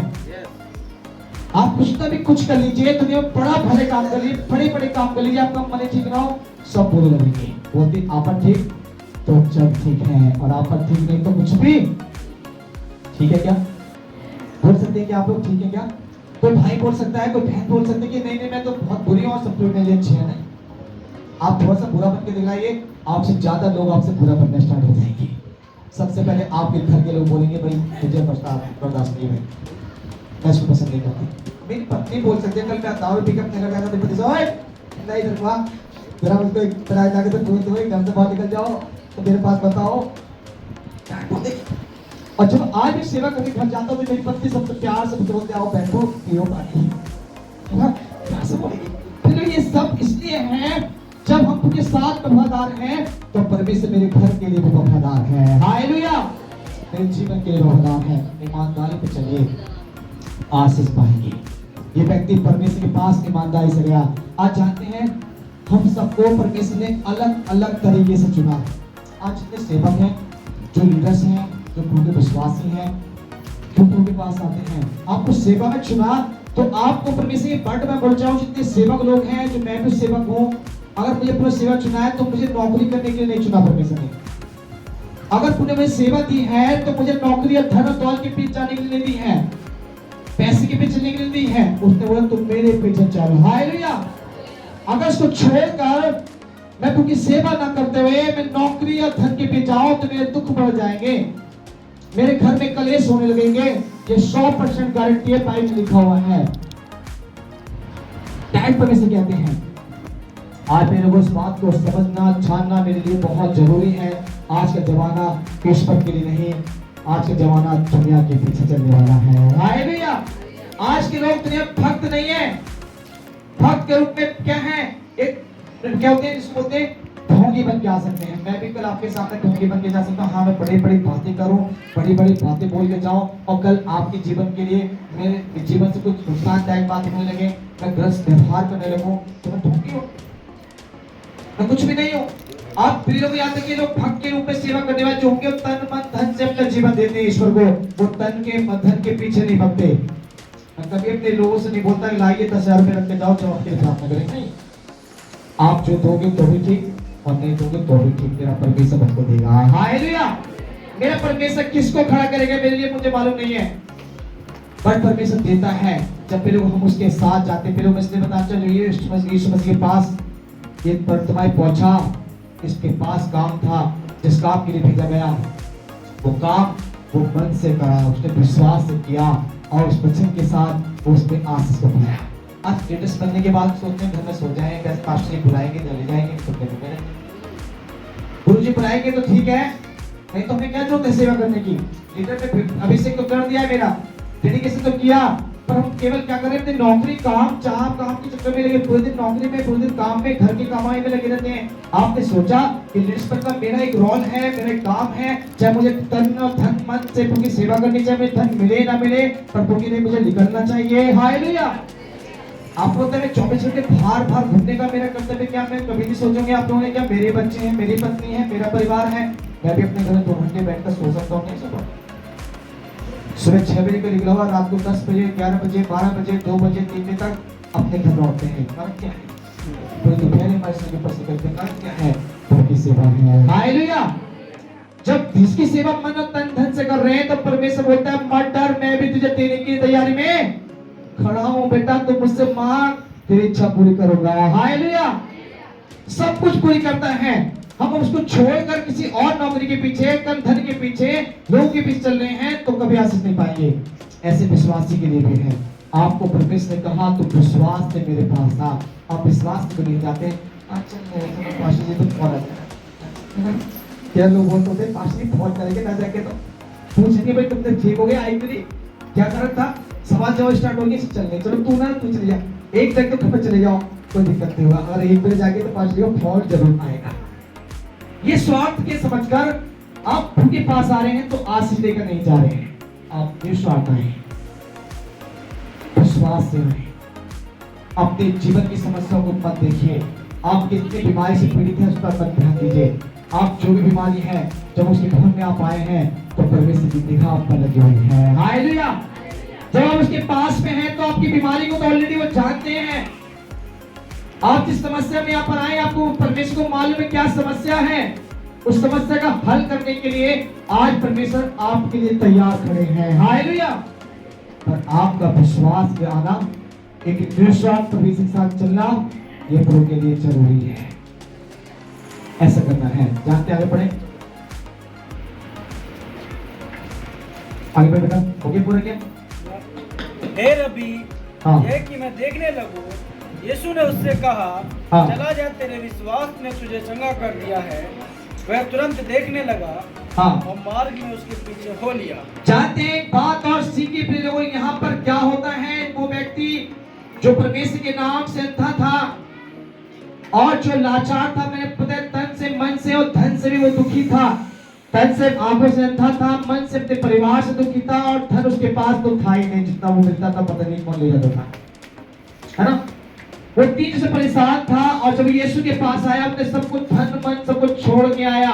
आप कुछ ना भी कुछ कर लीजिए, दुनिया में बड़ा भले काम कर लीजिए, बड़े बड़े काम कर लीजिए, आपका मन ठीक ना हो, सब बुरे लगेंगे। बोलते आप ठीक तो जब ठीक है, और आप ठीक नहीं तो कुछ भी ठीक है। क्या बोल सकते हैं कि आप लोग ठीक है क्या? कोई भाई बोल सकता है, कोई बहन बोल सकते हैं कि नहीं नहीं मैं तो बहुत बुरी हूँ और सब लोग मेरे लिए अच्छे हैं। नहीं, आप थोड़ा सा बुरा बन के दिखाइए, आपसे ज्यादा लोग आपसे बुरा बनना स्टार्ट हो जाएंगे। सबसे पहले आपके घर के लोग बोलेंगे भाई तुझे बर्दाश्त नहीं है, मैं इसको पसंद नहीं करती। मेरी पत्नी बोल सकती है, कल मैं दारू पिकअप नहीं लगा था, नहीं धरवा जरा मुझको एक तरह जाके तो तुरंत हुई घर से बाहर निकल जाओ तो मेरे पास बताओ। और जब आज भी सेवा करके घर जाता हूँ तो मेरी पत्नी सबसे प्यार से बोलते आओ बैठो पियो पानी, कैसे बोलेगी? फिर ये सब इसलिए है जब हम उनके साथ वफादार हैं तो परमेश्वर मेरे घर के लिए भी वफादार है। हालेलुया। मेरे जीवन के लिए वफादार है। ईमानदारी पे चलिए, आशीष पाएंगे। ये व्यक्ति परमेश्वर के पास ईमानदारी से गया। आज जानते हैं हम सबको परमेश्वर ने अलग अलग तरीके से चुना। आज जितने सेवक हैं, जो लीडर्स हैं, जो पूरे विश्वासी हैं, जो उनके पास आते हैं, आपको सेवा में चुना तो आपको परमेश्वर के बट में बोल जाऊं, जितने सेवक लोग हैं, जो मैं भी सेवक हूँ, अगर मुझे पूरा सेवा चुना है तो मुझे नौकरी करने के लिए नहीं चुना परमेश्वर ने। अगर तूने मुझे सेवा दी है तो मुझे नौकरी और धन और दौलत के पीछे जाने के लिए दी है, पैसे के पीछे चलने के लिए दी है। उसने बोला तुम मेरे पीछे चलो। हालेलुया। अगर इसको छोड़कर मैं तुमकी सेवा ना करते हुए मैं नौकरी और धन के पीछे जाऊं तो मेरे दुख बढ़ जाएंगे, मेरे घर में कलेश होने लगेंगे। ये 100% गारंटी है, बाइबल में लिखा हुआ है। टाइम पर से कहते हैं आज मेरे को इस बात को समझना जानना मेरे लिए बहुत जरूरी है। आज का जमाना ईश्वर के लिए नहीं, आज का जमाना दुनिया के पीछे चलने वाला है। हालेलुया। आज के लोग दुनिया भक्त नहीं है। भक्त के रूप में क्या है, एक क्या होते हैं जिसको बोलते हैं ढोंगी बन के आ सकते हैं। मैं भी कल आपके सामने ढोंगी बन के जा सकता हूँ। हाँ, मैं बड़ी बड़ी बातें करूँ, बड़ी बड़ी बातें बोल के जाऊँ और कल आपके जीवन के लिए, मेरे जीवन से कुछ नुकसानदायक बात होने लगे, मैं ग्रस्त व्यवहार करने लगूँ तो मैं ढोंगी हूँ, मैं कुछ भी नहीं हूँ। आप फिर लोग याद रखिए, लोग भक्त के रूप में सेवा करने वाले जो होंगे तन मन धन से अपना जीवन देते हैं ईश्वर को, वो तन के धन के पीछे नहीं भगते। मैं कभी अपने लोगों से नहीं बोलता लाइए 10,000 रुपए रख के जाओ, जब आपके प्रार्थना करें। नहीं, आप जो दोगे तो भी ठीक और नहीं दोगे तो भी ठीक, मेरा परमेश्वर हमको देगा। हालेलुया। मेरा परमेश्वर किसको खड़ा करेगा मेरे लिए मुझे मालूम नहीं है, बट परमेश्वर देता है। जब फिर हम उसके साथ जाते, फिर हम इसलिए बताते हैं यीशु मसीह के पास ये तुम्हारे पहुंचा, इसके पास काम था जिस काम के लिए भेजा गया, वो काम वो मन से करा, उसने विश्वास से किया और उस वचन के साथ उसने आशीष को पाया। आज स्टेटस बनने के बाद सोचते हैं घर में सो जाएं, कैसे पास्टर जी बुलाएंगे चले जाएंगे, तो क्या गुरु जी बुलाएंगे तो ठीक है, नहीं तो हमें क्या जरूरत है सेवा करने की। लीडर ने अभिषेक तो कर दिया है मेरा, डेडिकेशन तो किया, पर हम केवल क्या करें, अपने नौकरी काम चाह काम के चक्कर में लगे, पूरे दिन नौकरी में, पूरे दिन काम में, घर की कमाई में लगे रहते हैं। आपने सोचा कि लीडरशिप का मेरा एक रोल है, मेरा एक काम है, चाहे मुझे तन और धन मन से प्रभु की सेवा करनी चाहिए, मुझे धन मिले ना मिले, पर प्रभु के लिए मुझे निकलना चाहिए। हालेलुया। आप लोग मैं 24 घंटे बाहर घूमने का मेरा कर्तव्य क्या? मैं कभी नहीं सोचूंगे आप लोगों ने क्या मेरे बच्चे हैं, मेरी पत्नी है, मेरा परिवार है, मैं भी अपने घर में 2 घंटे बैठकर सो सकता हूँ? नहीं सो। सुबह 6 बजे को निकला हुआ, रात को 10 बजे, 11 बजे, 12 बजे, 2 बजे, 3 बजे तक अपने घर लौटते हैं। कारण क्या है? पूरे दोपहर हमारे से ऊपर से करते हैं। कारण क्या है? प्रभु की सेवा है। हालेलुया। जब जिसकी सेवा मन और तन धन से कर रहे हैं तो परमेश्वर बोलता है मत डर, मैं भी तुझे देने की तैयारी में खड़ा हूं बेटा, तू मुझसे मांग, तेरी इच्छा पूरी करूंगा। हालेलुया। सब कुछ पूरी करता है। हम उसको छोड़कर किसी और नौकरी के पीछे, कम धन के पीछे, लोगों के पीछे चल रहे हैं तो कभी आशीष नहीं पाएंगे। ऐसे विश्वासी के लिए भी है। आपको परमेश्वर ने कहा तो विश्वास से मेरे पास था, आप विश्वास से नहीं जाते। पास्टर जी तो क्या लोग बोलते थे, पास्टर जी फोन करेंगे ना जाके तो पूछेंगे भाई तुमने ठीक हो गया, आई मेरी क्या कारण था, सवाल जवाब स्टार्ट हो गया, चलने चलो तू ना तू चले जा, एक तक तो खबर चले जाओ, कोई दिक्कत नहीं होगा। अगर एक बजे जाके तो पास्टर जी फोन जरूर आएगा। ये स्वार्थ के समझकर आप उनके पास आ रहे हैं तो आशीष लेकर नहीं जा रहे हैं, आप निस्वार्थ आए, विश्वास से आए। अपने जीवन की समस्याओं को मत देखिए, आप कितनी बीमारी से पीड़ित हैं उस पर मत ध्यान दीजिए। आप जो भी बीमारी है, जब उसके घर में आप आए हैं तो परमेश्वर की निगाह आप पर लगी हुई है। हालेलुया। जब आप उसके पास में हैं तो आपकी बीमारी को तो ऑलरेडी वो जानते हैं। आप जिस समस्या में यहाँ पर आए, आपको परमेश्वर को मालूम है क्या समस्या है। उस समस्या का हल करने के लिए आज परमेश्वर आपके लिए तैयार खड़े हैं। हालेलुया। पर आपका विश्वास में आना, एक निस्वार्थ परमेश्वर के साथ चलना, ये प्रभु के लिए जरूरी है। ऐसा करना है। जानते आगे पढ़े, आगे बढ़े बेटा, हो गया पूरा क्या? हे रबी, हाँ। यह कि मैं देखने लगूं। यीशु ने उससे कहा, हाँ। चला जा, तेरे विश्वास ने तुझे चंगा कर दिया है। वह तुरंत देखने लगा, हाँ। और मार्ग में उसके पीछे हो लिया। जानते हैं एक बात और सीखिए प्रिय लोगों, यहाँ पर क्या होता है, वो व्यक्ति जो परमेश्वर के नाम से अंधा था और जो लाचार था, मैंने पता है तन से, मन से और धन से भी वो दुखी था। तन से आंखों से अंधा था, मन से अपने परिवार से दुखी था, और धन उसके पास तो था ही नहीं, जितना वो मिलता था पता नहीं कौन ले जाता था, है ना। वो तीन से परेशान था और जब यीशु के पास आया, अपने सब कुछ धन मन सब कुछ छोड़ के आया।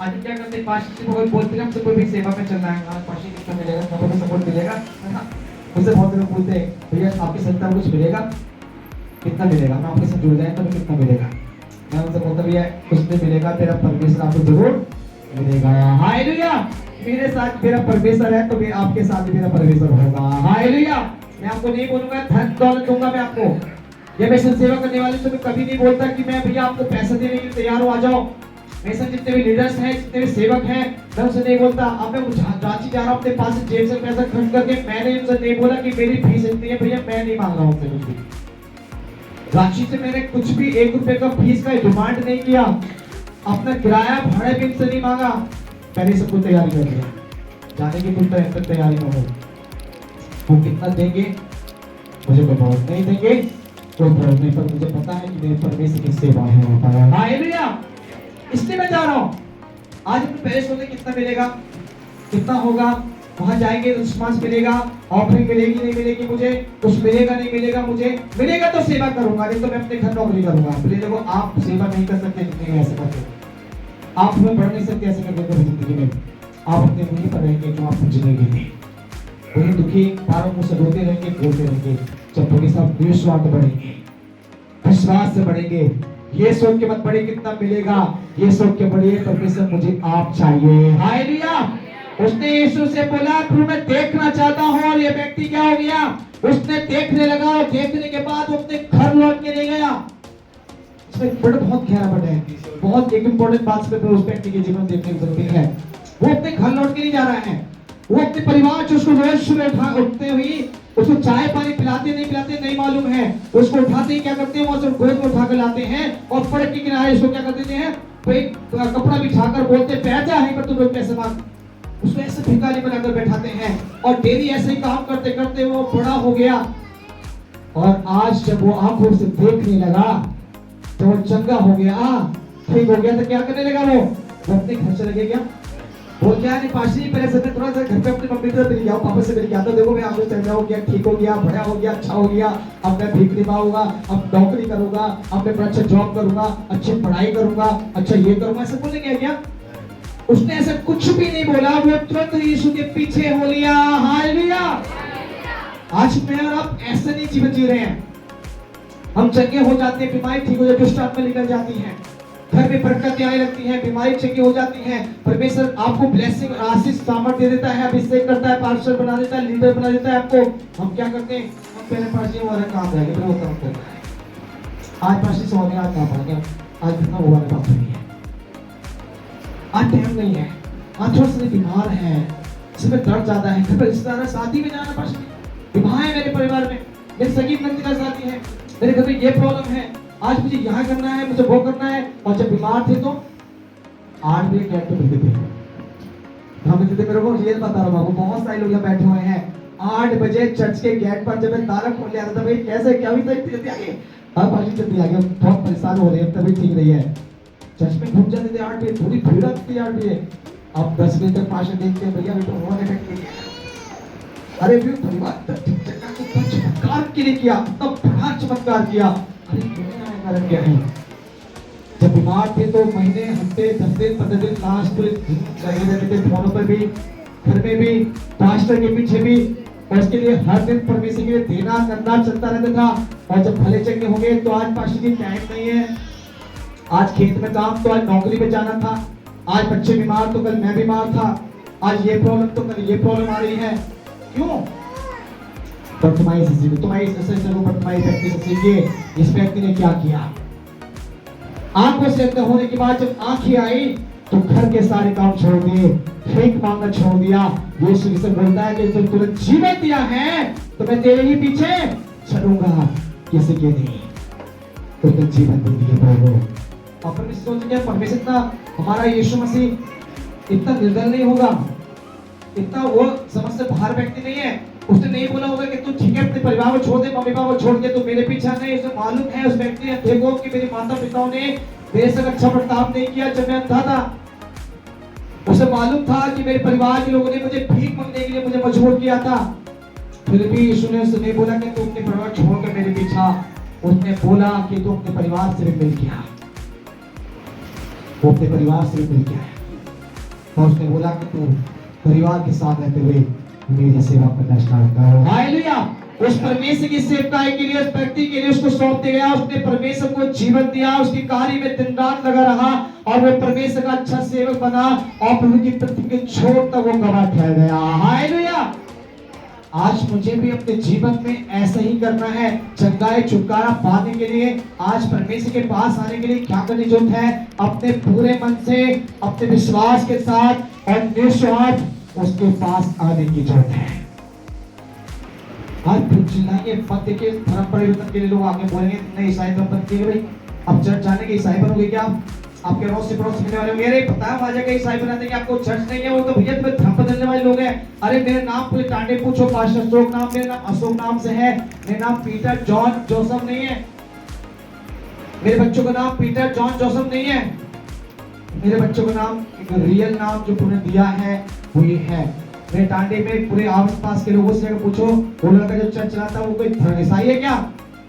आज क्या करते हैं, पास्टर से बोलते हैं हमसे कोई भी सेवा में चलना है, पास्टर कितना मिलेगा, सबको सपोर्ट मिलेगा, है ना। मुझसे बहुत लोग पूछते हैं भैया आपकी संस्था में कुछ मिलेगा, कितना मिलेगा, हम आपके साथ जुड़ जाए तो कितना मिलेगा। मैं उनसे बोलता भैया कुछ नहीं मिलेगा, तेरा परमेश्वर आपको जरूर मिलेगा। हालेलुया। मेरे साथ मेरा परमेश्वर है तो आपके साथ भी मेरा परमेश्वर होगा। हालेलुया। मैं आपको नहीं बोलूंगा धन दौलत दूंगा मैं आपको। ये मैं सेवा करने वाले से कभी नहीं बोलता कि मैं भैया आपको पैसा देने के लिए तैयार हो, आ जाओ। मेरे साथ जितने भी लीडर्स हैं, जितने भी सेवक हैं, मैं उनसे नहीं बोलता अब मैं रांची जा रहा हूँ अपने पास से जेब से पैसा खर्च करके, मैंने उनसे नहीं बोला कि मेरी फीस इतनी है भैया, मैं नहीं मांग रहा हूँ उनसे कुछ भी। रांची से मैंने कुछ भी 1 रुपए का फीस का डिमांड नहीं किया, अपना किराया भाड़े भी उनसे नहीं मांगा, पहले सब कुछ तैयारी कर लिया, जाने की कुछ तैयारी में हो। वो कितना देंगे मुझे कोई बहुत नहीं देंगे, कोई प्रॉब्लम नहीं, पर मुझे पता है कि मेरे परमेश्वर की सेवा है। हालेलुया। इसलिए मैं जा रहा हूँ। आज अपने पहले सोचे कितना मिलेगा, कितना होगा, वहां जाएंगे तो रिस्पांस मिलेगा, ऑफरिंग मिलेगी नहीं मिलेगी, मुझे कुछ मिलेगा नहीं मिलेगा, मुझे मिलेगा तो सेवा करूंगा, नहीं तो मैं अपने घर नौकरी करूंगा। प्लीज देखो, आप सेवा नहीं कर सकते जिंदगी में ऐसे करके, आप में बढ़ नहीं सकते ऐसे करके जिंदगी में। आप अपने वहीं पर रहेंगे जो आपको जिंदगी में, वही दुखी तारों मुंह से रोते रहेंगे, बोलते रहेंगे। जब थोड़ी सा विश्वास बढ़ेंगे, विश्वास से बढ़ेंगे, ये सोच के मत बढ़े कितना मिलेगा, ये सोच के बढ़िए परमेश्वर मुझे आप चाहिए। हालेलुया। उसने यीशु से बोला प्रभु मैं देखना चाहता हूँ, और ये व्यक्ति क्या हो गया, उसने देखने लगा, और देखने के बाद वो अपने घर लौट के नहीं गया। इसमें बहुत गहरा बड़ा है, बहुत एक इंपॉर्टेंट बात पे उस व्यक्ति के जीवन देखने की जरूरत है। वो अपने घर लौट के नहीं जा रहा है, वो अपने परिवार जो उसको रोज सुबह उठते हुए उसको चाय पानी पिलाते नहीं मालूम है, उसको उठाते ही क्या करते हैं, वहां से गोद में उठा कर लाते हैं और सड़क के किनारे उसको क्या कर देते हैं, कपड़ा बिछाकर बोलते बैठ जा पर तुम लोग पैसे मांग, उसको ऐसे भिखारी बनाकर बैठाते हैं और डेली ऐसे ही काम करते करते वो बड़ा हो गया और आज जब वो आंखों से देखने लगा तो वो चंगा हो गया, ठीक हो गया, तो क्या करने लगा वो अपने घर चले गया। बोल क्या नहीं पाशी पहले से थोड़ा सा घर पे अपनी मम्मी से मिल गया, पापा से मिल गया, तो देखो मैं आगे चल रहा हो गया, ठीक हो गया, बड़ा हो गया, अच्छा हो गया, अब मैं भीख नहीं पाऊंगा, अब नौकरी करूंगा, अब मैं अच्छा जॉब करूंगा, अच्छी पढ़ाई करूंगा, अच्छा ये करूंगा, ऐसा बोलने गया क्या? उसने ऐसा कुछ भी नहीं बोला, वो तुरंत यीशु के पीछे हो लिया। हालेलुया। आज मैं और आप ऐसे नहीं जीवन जी रहे हैं, हम चंगे हो जाते हैं, बीमारी ठीक हो जाती है, दुष्ट आत्मा निकल जाती है, घर में बरकतें आने लगती हैं, बीमारी चंगी हो जाती है, परमेश्वर आपको ब्लेसिंग आशीष सामर्थ दे देता है, अभिषेक करता है, पास्टर बना देता है, लीडर बना देता है आपको। हम क्या करते हैं, हम पहले पास्टर वाला काम रहेगा, फिर वो काम करना है। आज पास्टर से होने आज काम पड़ेगा, आज कितना वो वाला काम नहीं है, आज टाइम नहीं है, आज थोड़ा सा बीमार है, इसमें दर्द ज्यादा है, घर पर रिश्तेदार शादी में जाना, पास्टर बीमार है, मेरे परिवार में मेरी सगी बहन का शादी है, मेरे घर में ये प्रॉब्लम है, आज मुझे यहाँ करना है, मुझे वो करना है। और जब बीमार थे तो 8 बजे गेट पे मिलते थे, हम मिलते थे, मेरे को ये बता रहा हूँ, बहुत सारे लोग यहाँ बैठे हुए हैं, 8 बजे चर्च के गेट पर जब मैं ताला खोल लिया था, भाई कैसे क्या हुई जल्दी आ गए, अब पाजी जल्दी आ गए, बहुत परेशान हो रहे हैं, तभी ठीक नहीं है। चर्च में घूम जाते थे 8 बजे, पूरी भीड़ आती थी 8 बजे, अब 10 बजे तक पास्टर देखते हैं, भैया बेटा हुआ नहीं बैठ, अरे भी परिवार चमत्कार के लिए किया, तब बड़ा चमत्कार किया, अरे कारण क्या है? जब बीमार थे तो महीने हफ्ते 10 दिन 15 दिन लास्ट पूरे लगे रहते थे, फोनों पर भी, घर में भी, पास्टर के पीछे भी, और उसके लिए हर दिन परमेश्वर के लिए देना करना चलता रहता था। और जब भले चंगे हो गए तो आज पास्टर की टाइम नहीं है, आज खेत में काम तो आज नौकरी पे जाना था, आज बच्चे बीमार तो कल मैं बीमार था, आज ये प्रॉब्लम तो कल ये प्रॉब्लम आ रही है। क्यों? तुम्हारी व्यक्ति से सीखिए, इस व्यक्ति ने क्या किया। आंखों से अंधे होने के बाद जब आंखें आई तो घर के सारे काम छोड़ दिए, भीख मांगना छोड़ दिया। यीशु से बोलता है कि जब तुझे जीवन दिया है तो मैं तेरे ही पीछे चलूंगा, किसी के नहीं, तुझे जीवन दे दिए प्रभु। और परमेश्वर सोचेंगे परमेश्वर इतना, हमारा यीशु मसीह इतना निर्दय नहीं होगा, इतना वो समझ से बाहर व्यक्ति नहीं है। उसने नहीं बोला होगा कि तू ठीक है अपने परिवार को छोड़ दे, मम्मी पापा को छोड़ के तू मेरे पीछे नहीं। उसे मालूम है उस व्यक्ति ने, देखो कि मेरे माता पिताओं ने मेरे से अच्छा बर्ताव नहीं किया जब मैं अंधा था। उसे मालूम था कि मेरे परिवार के लोगों ने मुझे भीख मांगने के लिए मुझे मजबूर किया था, फिर भी यीशु ने उसे नहीं बोला कि तू अपने परिवार छोड़कर मेरे पीछे। उसने बोला कि तू अपने परिवार से भी मिल गया, वो अपने परिवार से भी मिल गया और उसने बोला कि तू परिवार के साथ रहते हुए मेरी सेवा करना स्टार्ट करो। हालेलुया। उस परमेश्वर की सेवकाई के लिए, उस व्यक्ति के लिए उसको सौंप दिया गया, उसने परमेश्वर को जीवन दिया, उसकी कार्य में दिन रात लगा रहा और वो परमेश्वर का अच्छा सेवक बना और प्रभु की पृथ्वी के छोर तक वो गवाह ठहर गया। हालेलुया। आज मुझे भी अपने जीवन में ऐसा ही करना है, चंगाई छुटकारा पाने के लिए, आज परमेश्वर के पास आने के लिए क्या करने की जरूरत है? अपने पूरे मन से, अपने विश्वास के साथ और निस्वार्थ उसके पास आने की जरूरत है। आज चिल्लाएंगे फतेह के धर्म परिवर्तन के लिए, लोग आगे बोलेंगे नहीं ईसाई धर्म बनती है भाई, अब चर्च जाने के ईसाई बनोगे क्या? आपके रोज से पड़ोस मिलने वाले मेरे पता है वहां जाके ईसाई बना देंगे आपको, चर्च नहीं है वो तो भैया तुम्हें धर्म बदलने वाले लोग हैं। अरे मेरे नाम पूरे टांडे पूछो, पास्टर अशोक नाम, मेरा नाम अशोक नाम से है, मेरा नाम पीटर जॉन जोसेफ नहीं है, मेरे बच्चों का नाम पीटर जॉन जोसेफ नहीं है, मेरे बच्चों का नाम एक रियल नाम जो तुमने दिया है वो ये है। मेरे टांडे में पूरे आस पास के लोगों से पूछो वो लड़का जो चर्च चलाता है वो कोई ईसाई है क्या?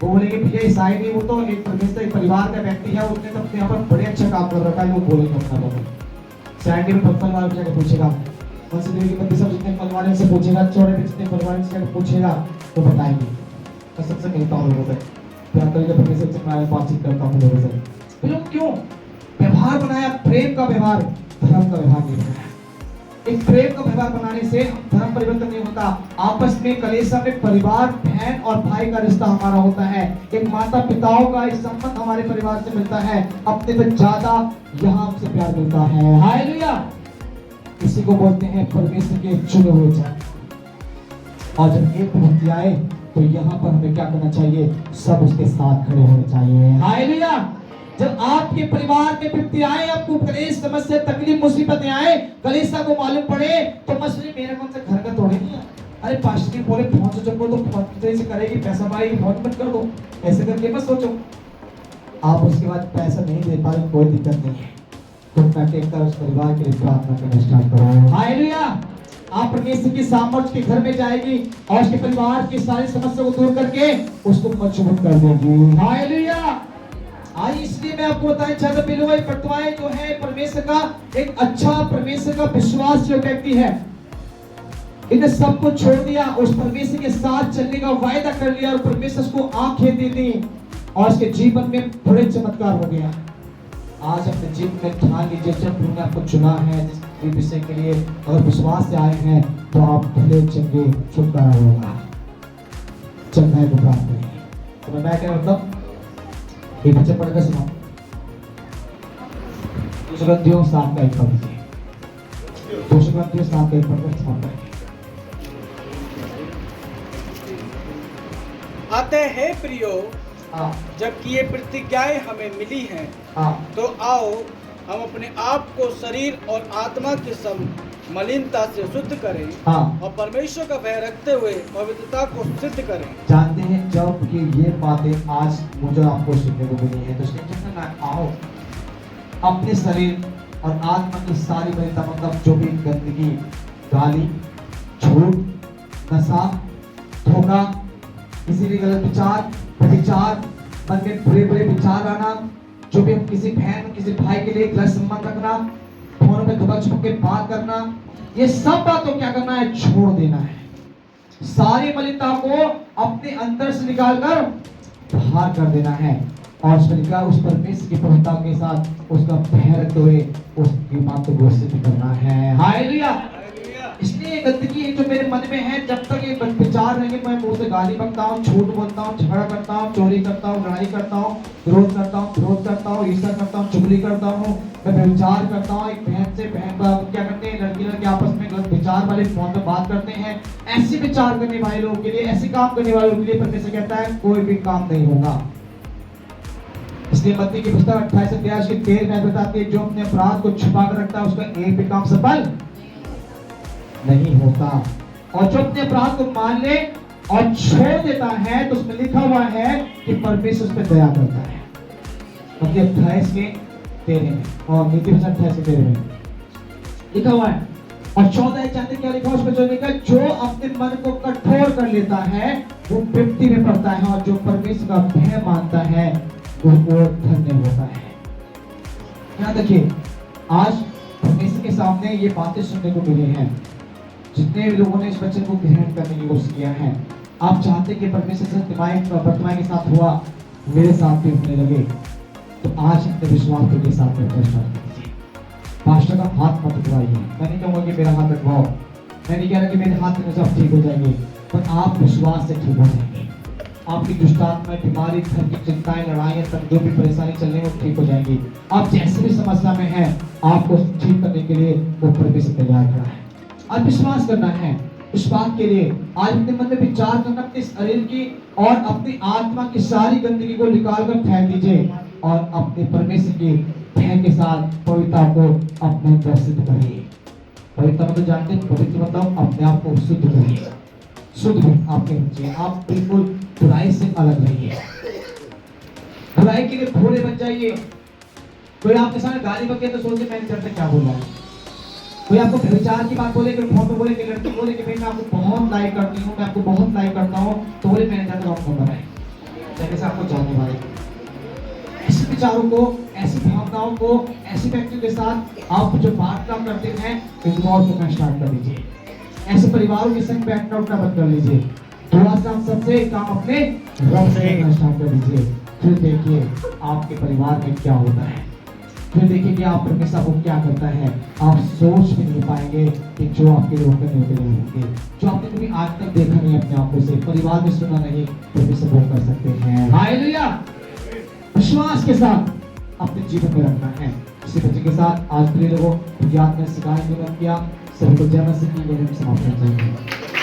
वो बोलेंगे भैया ईसाई नहीं, वो तो एक परमेश्वर एक परिवार का व्यक्ति है, उसने तो अपने यहाँ पर बड़े अच्छा काम कर रखा है। वो बोलेंगे अपना लोगों सैंडी में पत्थर वाले जाकर पूछेगा, देवी की बत्ती सब जितने पल वाले से पूछेगा, चौड़े पे जितने पल वाले से पूछेगा तो बताएंगे। मैं सबसे मिलता हूँ लोगों से, क्या करेंगे परमेश्वर से मैं बातचीत करता हूँ लोगों से। लोग क्यों व्यवहार बनाया? प्रेम का व्यवहार, धर्म का व्यवहार नहीं बनाया। एक प्रेम का व्यवहार बनाने से धर्म परिवर्तन नहीं होता। आपस में कलेशा में परिवार, बहन और भाई का रिश्ता हमारा होता है, एक माता पिताओं का एक संबंध हमारे परिवार से मिलता है, अपने से ज्यादा यहाँ हमसे प्यार मिलता है। हालेलुया। इसी को बोलते हैं परमेश्वर के चुने हुए जन। और जब एक विपत्ति आए तो यहाँ पर हमें क्या करना चाहिए? सब उसके साथ खड़े होने चाहिए। हालेलुया। जब आपके परिवार में विपत्ति आए, आपको क्लेश, समस्या, तकलीफ, मुसीबतें आए, कलीसिया को मालूम पड़े तो मसले मेरे मन से घर का तोड़े नहीं। अरे पास्टर जी बोले फोन से जब तो फोन से करेगी, पैसा भाई फोन मत कर दो, ऐसे करके मत सोचो। आप उसके बाद पैसा नहीं दे पाए, कोई दिक्कत नहीं है, घुटना टेक कर उस परिवार के लिए प्रार्थना करना स्टार्ट करो। हालेलुया। आप परमेश्वर की सामर्थ्य के घर में जाएगी और उसके परिवार की सारी समस्या को दूर करके उसको मजबूत कर देगी। हालेलुया। आज इसलिए मैं आपको बताना चाहता हूं, पटवाए जो है परमेश्वर का एक अच्छा, परमेश्वर का विश्वास जो व्यक्ति है, इन्हें सब कुछ छोड़ दिया, उस परमेश्वर के साथ चलने का वायदा कर लिया और परमेश्वर को आंखें दे दी और उसके जीवन में बड़े चमत्कार हो गया। आज अपने जीवन में ठान लीजिए, जब उन्होंने आपको चुना है जिस विषय के लिए, अगर विश्वास से आए हैं तो आप भले चंगे छुटकारा होगा, चंगा है बुखार नहीं। तो मैं क्या मतलब ये बच्चे पढ़कर सुनाओ। दूसरा 7 का 1 पढ़ लीजिए। दूसरा 7 का 1 पढ़कर समाप्त करेंगे। आते हैं प्रियो, जबकि ये प्रतिज्ञाएं हमें मिली हैं, तो आओ हम अपने आप को शरीर और आत्मा के संग मलिनता से शुद्ध करें और परमेश्वर का भय रखते हुए पवित्रता को सिद्ध करें। जानते हैं जब कि ये बातें आज मुझे आपको सुनने को मिली है, तो इसके चक्कर आओ अपने शरीर और आत्मा की सारी मलिनता, मतलब जो भी गंदगी, गाली, झूठ, नशा, धोखा, किसी भी गलत विचार, विचार, मन में बुरे बुरे विचार आना, जो भी किसी बहन किसी भाई के लिए गलत संबंध रखना, फोन में दुबक छुप के बात करना, ये सब बातों क्या करना है? छोड़ देना है। सारी मलिनता को अपने अंदर से निकालकर बाहर कर देना है और उस परमेश्वर की पवित्रता के साथ उसका भय रखते हुए उसकी बात को सिद्ध करना है। हालेलुया। इसलिए गंदगी जो मेरे मन में है, जब तक ये विचार रहेंगे, मैं मुंह से गाली बकता हूँ, झूठ बोलता हूँ, झगड़ा करता हूँ, चोरी करता हूँ, लड़ाई करता हूँ, विरोध करता हूँ, ईर्ष्या करता हूँ, चुगली करता हूँ, मैं विचार करता हूँ, एक बहन से बहन क्या करते हैं, लड़की आपस में गलत विचार वाले फोन पे बात करते हैं। ऐसे विचार करने वाले लोगों के लिए, ऐसे काम करने वाले लोगों के लिए परमेश्वर कहता है कोई भी काम नहीं होगा। इसलिए मत्ती की पुस्तक 28 अध्याय की 13 में बताती है, जो अपने अपराध को छुपा कर रखता है उसका एक भी काम सफल नहीं होता, और जो अपने अपराध को मान ले और छोड़ देता है तो उसमें लिखा हुआ है कि परमेश्वर उस पर दया करता है। मत्ती 28 के 13 में और नीति 28 के 13 में लिखा हुआ है। और 14 जानते क्या लिखा उसमें? जो लिखा, जो अपने मन को कठोर कर लेता है वो विपत्ति में पड़ता है, और जो परमेश्वर का भय मानता है वो धन्य होता है। यहाँ देखिए, आज परमेश्वर के सामने ये बातें सुनने को मिली हैं। जितने भी लोगों ने इस वचन को ग्रहण करने की कोशिश किया है, आप चाहते कि परमेश्वर से वर्तमान के साथ हुआ मेरे साथ भी होने लगे, तो आज अपने विश्वास के साथ में स्टार्ट कीजिए। पास्टर का हाथ मत उठवाइए। मैं नहीं कहूँगा कि मेरा हाथ रखवाओ, मैं नहीं कह रहा कि मेरे हाथ में सब ठीक हो जाएंगे, पर आप विश्वास से ठीक हो जाएंगे। आपकी दुष्टात्मा, बीमारी, घर की चिंताएं, लड़ाइयां, तक जो भी परेशानी चल रही है वो ठीक हो जाएंगी। आप जैसे भी समस्या में हैं, आपको ठीक करने के लिए वो परमेश्वर तैयार खड़ा है। अब विश्वास करना है इस बात के लिए। आज अपने मन में विचार करना, अपने शरीर की और अपनी आत्मा की सारी गंदगी को निकाल कर फेंक दीजिए और अपने परमेश्वर की भय के साथ पवित्रता को अपने अंदर सिद्ध करिए। पवित्रता मतलब जानते हैं, पवित्र मतलब अपने आप को शुद्ध करिए। शुद्ध आपके बच्चे, आप बिल्कुल बुराई से अलग रहिए, बुराई के लिए भोले बन जाइए। कोई आपके सामने गाली बके तो सोचिए मैंने जब तक क्या बोला है। कोई आपको विचार की बात बोले, कोई फोटो बोले, कि लड़की बोले कि भाई मैं आपको बहुत लाइक करती हूँ, मैं आपको बहुत लाइक करता हूँ, तो बोले मैंने जाकर आपको बनाए जैसे आपको जानने वाले। ऐसे विचारों को, ऐसी भावनाओं को, ऐसे व्यक्तियों के साथ आप जो बातचीत करते हैं इग्नोर करना स्टार्ट कर दीजिए। ऐसे परिवारों के संग बैठना उठना बंद कर लीजिए। थोड़ा सा सबसे काम अपने रब से करना स्टार्ट कर दीजिए। फिर देखिए आपके परिवार में क्या होता है, फिर देखिए कि आप परमेश्वर को क्या करता है। आप सोच भी नहीं पाएंगे कि जो आपके लोग करने के लिए होंगे, जो आपने कभी आज तक देखा नहीं अपने आंखों से, परिवार में सुना नहीं, परमेश्वर वो कर सकते हैं। हालेलुया। विश्वास के साथ अपने जीवन में रखना है। इसी बच्चे के साथ आज प्रिय लोगों याद में सिखाएंगे किया सभी को जन्म से की समाप्त कर जाएंगे।